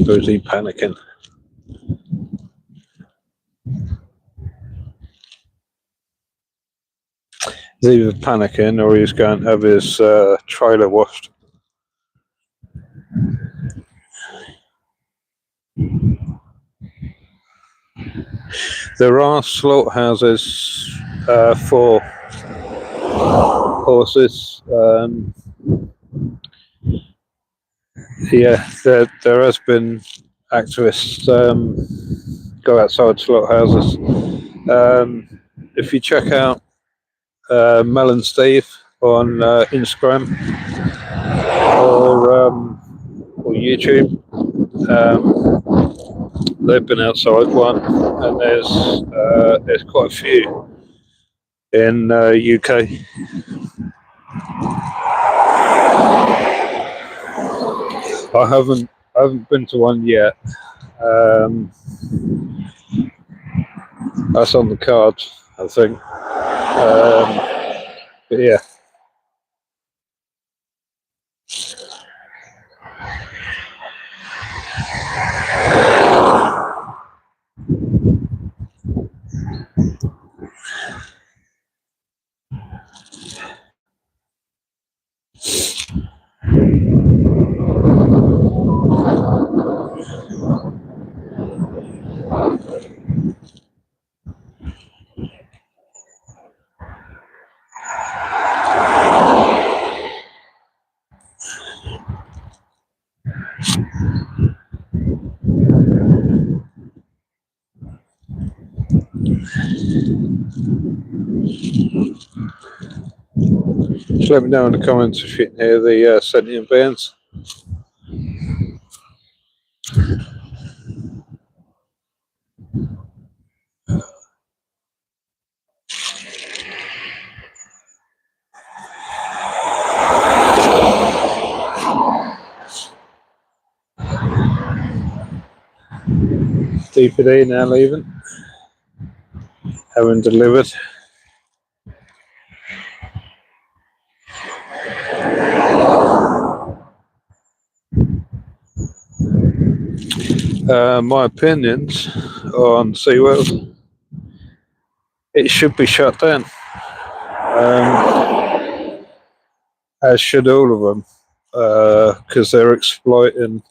S1: Or is he panicking? He's either panicking or he's going to have his trailer washed. There are slaughterhouses for horses. Yeah, there has been activists go outside slaughterhouses. If you check out Mel and Steve on Instagram or YouTube, they've been outside one, and there's quite a few in UK. I haven't been to one yet. That's on the cards, I think. But yeah. Just let me know in the comments if you can hear the sentient beings. DPD now leaving, having delivered. My opinions on SeaWorld, it should be shut down, as should all of them, because they're exploiting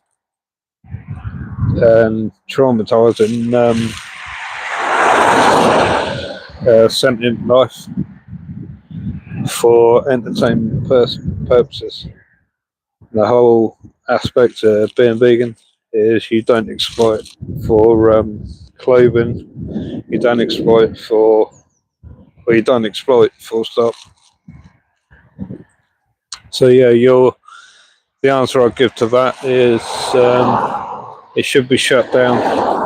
S1: and traumatizing sentient life for entertainment purposes. The whole aspect of being vegan is you don't exploit for clothing, you don't exploit for, or you don't exploit full stop. So yeah, the answer I'd give to that is it should be shut down.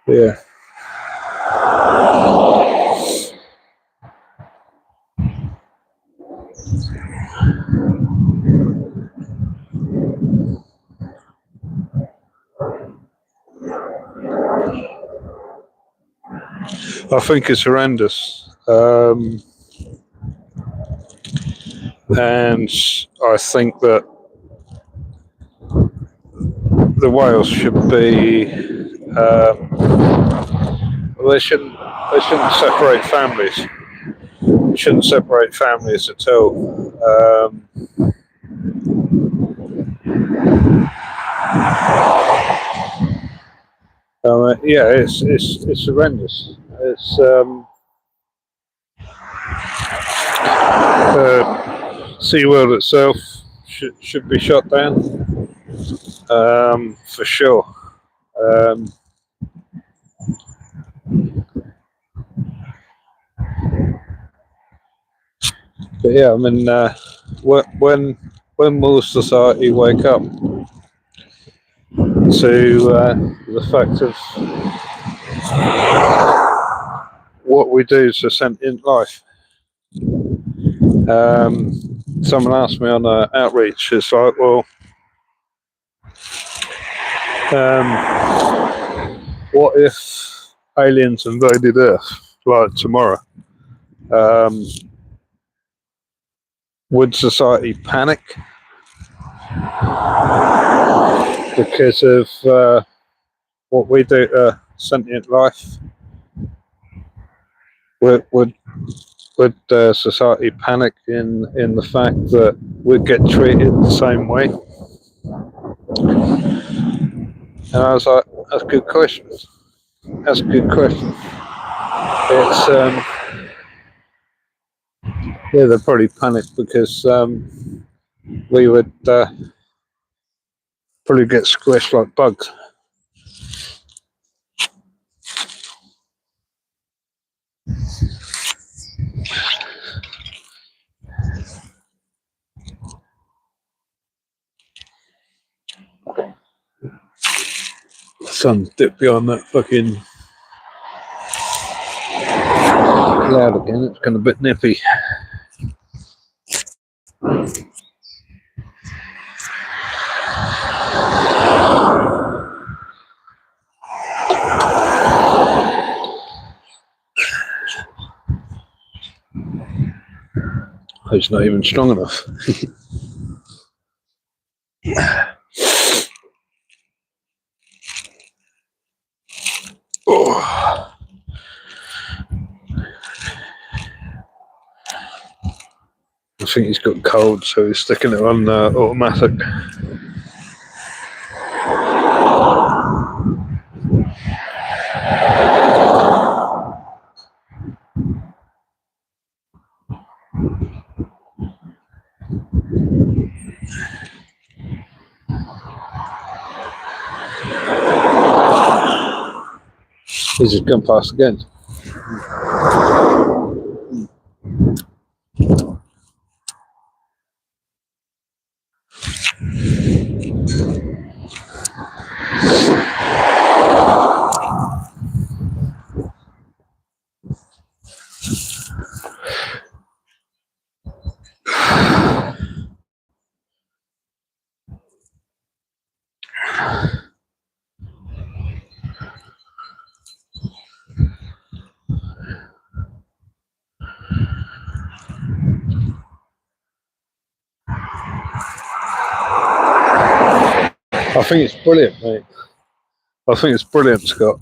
S1: Yeah. I think it's horrendous. And I think that the whales should be they shouldn't separate families. Shouldn't separate families at all. Yeah, it's horrendous. It's SeaWorld itself should be shut down, for sure. But yeah, I mean, when will society wake up to the fact of what we do to sentient life? Someone asked me on outreach, it's like, well, what if aliens invaded Earth, like tomorrow? Would society panic because of what we do to sentient life? Would society panic in the fact that we'd get treated the same way? And I was like, that's a good question. That's a good question. It's yeah, they'd probably panic because we would probably get squished like bugs. Sun dip behind that fucking cloud again. It's kind of a bit nippy. It's not even strong enough. Oh. I think he's got cold, so he's sticking it on automatic. He's just gone past again. I think it's brilliant, mate. I think it's brilliant, Scott.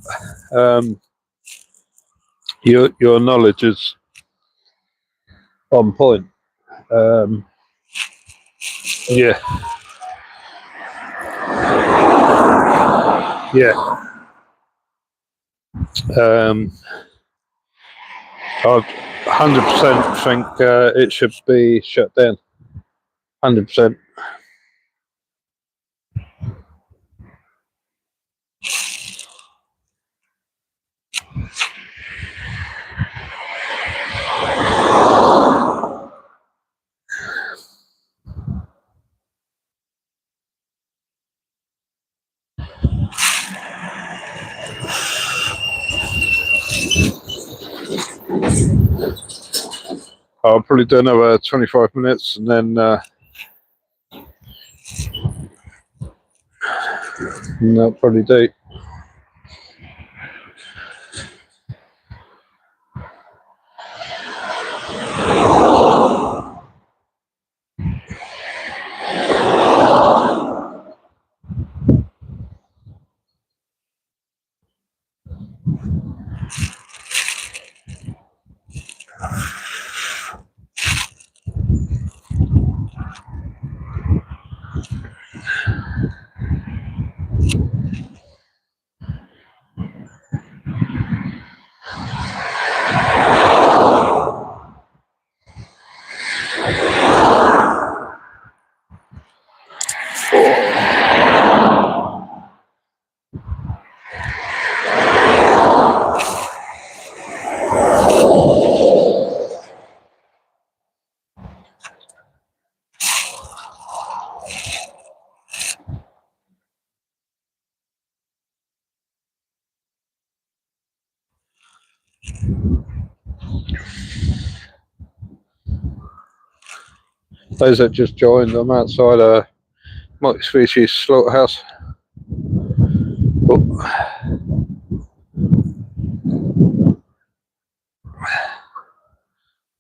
S1: Your knowledge is on point. Yeah, yeah. I 100% think it should be shut down. 100%. I'll probably do another 25 minutes and then that'll probably do. Those that just joined, I'm outside a multi-species slaughterhouse. Oh.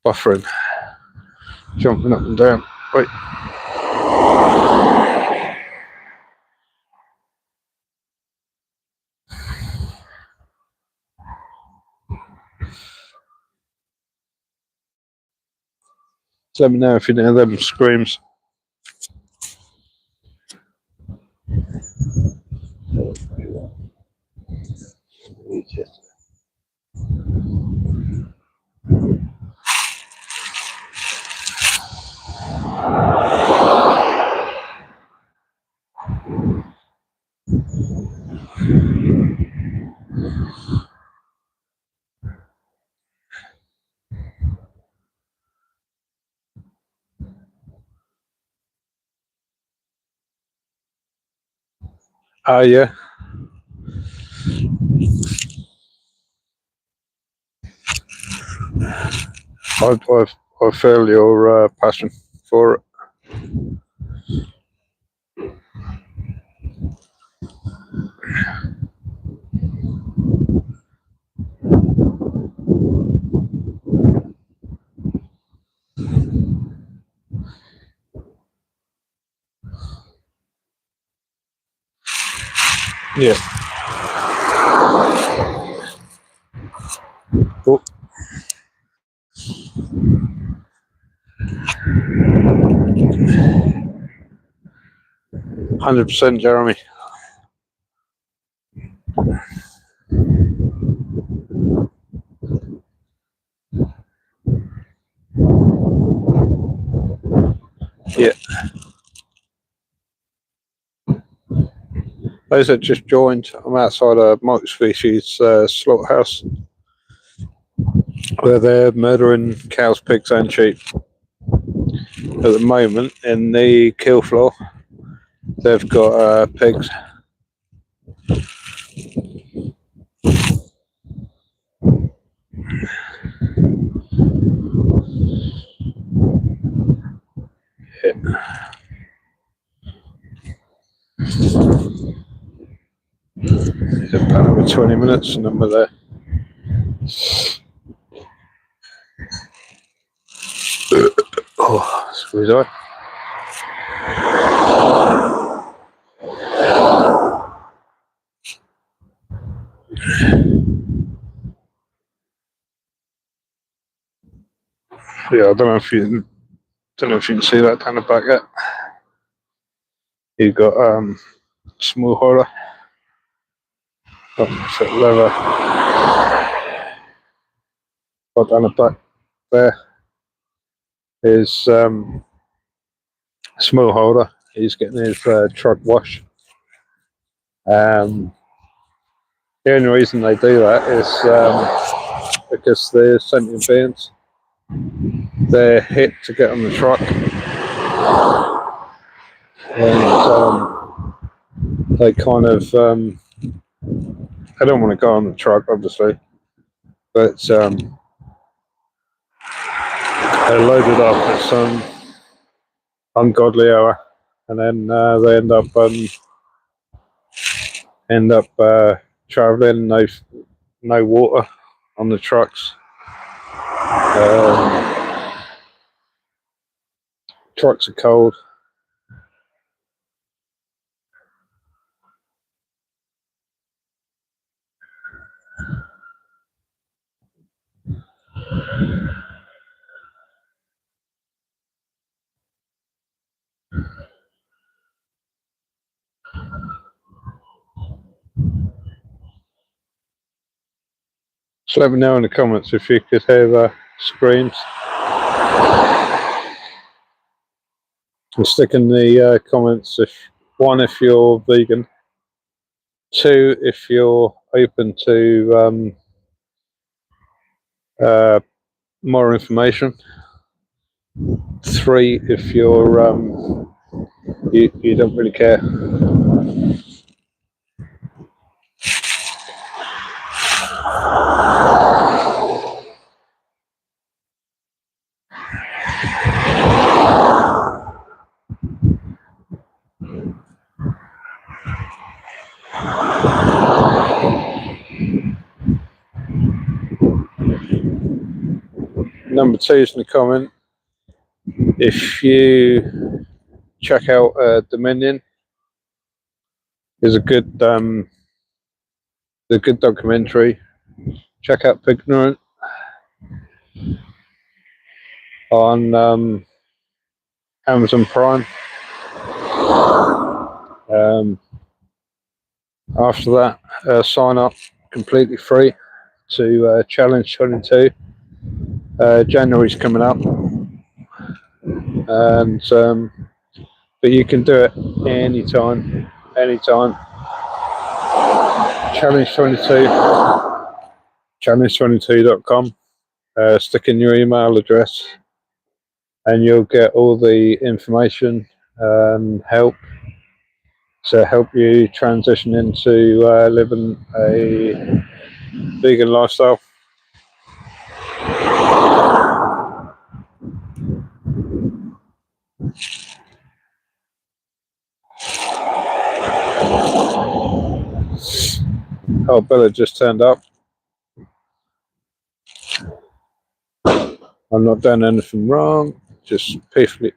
S1: Buffering, jumping up and down. Wait. Let me know if you hear them screams. Yeah. I feel your passion for it. Yeah. Oh. 100%, Jeremy. Yeah. Those that just joined, I'm outside a multi-species slaughterhouse where they're murdering cows, pigs, and sheep. At the moment, in the kill floor, they've got pigs. Yeah. About 20 minutes and then we're there. Oh, squeeze on. Yeah, I don't know if you can see that down the back yet. You've got small horror. Leather. Got down the back there is small holder. He's getting his truck washed. The only reason they do that is because they're sentient beings. They're hit to get on the truck, and they kind of they don't want to go on the truck, obviously, but they're loaded up at some ungodly hour, and then they end up traveling. No water on the trucks. Trucks are cold. Just let me know in the comments if you could hear the screams. And stick in the comments if you're vegan, 2 if you're open to more information, 3 if you're you don't really care. 22's in the comment. If you check out Dominion, is a good documentary. Check out Pignorant on Amazon Prime. After that, sign up completely free to Challenge 22. January's coming up, and but you can do it anytime. Challenge 22, challenge22.com. Stick in your email address, and you'll get all the information and help to help you transition into living a vegan lifestyle. Oh, Bella just turned up. I'm not doing anything wrong, just peacefully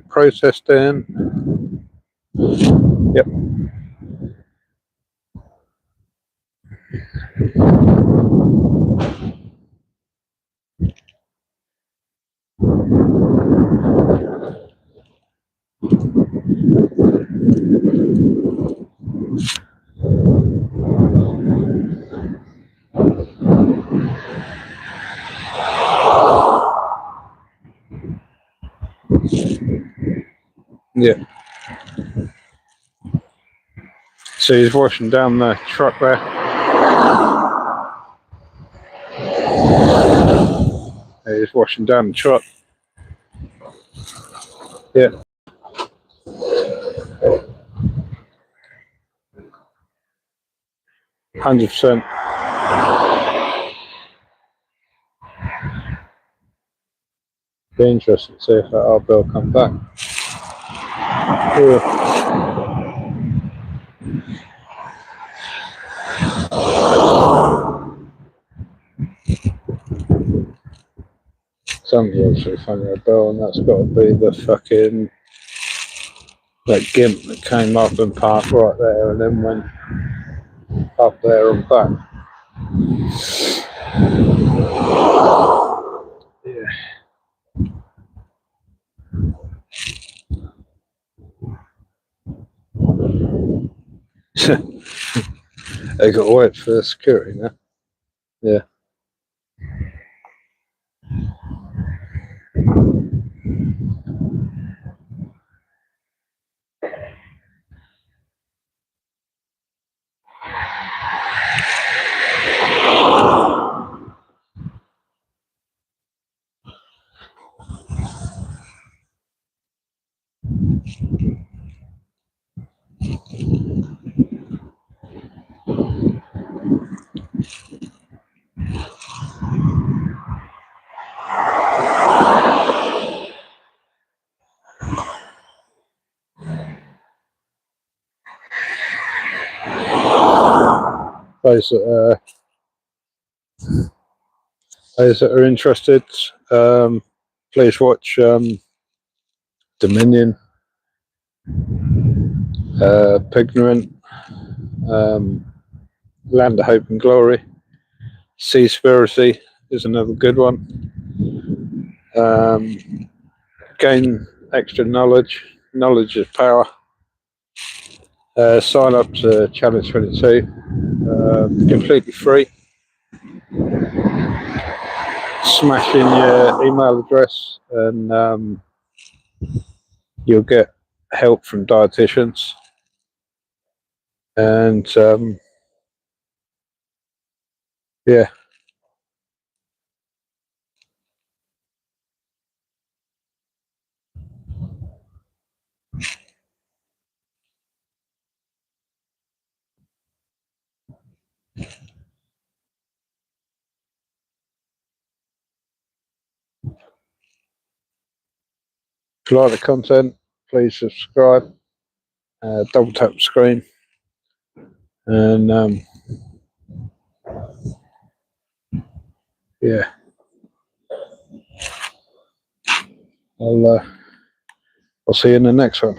S1: protesting. Yep. Yeah. So he's washing down the truck there. He's washing down the truck. Yeah. 100%. Be interesting to see if that R bill come back. Yeah. Something's actually funny bill, and that's got to be the fucking that gimp that came up and parked right there, and then went up there and back. Yeah. They got to wait for security now. Yeah. Those that are interested, please watch Dominion, Pignorant, Land of Hope and Glory, Seaspiracy is another good one. Gain extra knowledge. Knowledge is power. Sign up to Challenge 22, completely free. Smash in your email address, and you'll get help from dietitians. And yeah. If you like the content, please subscribe, double tap the screen, and yeah. I'll see you in the next one.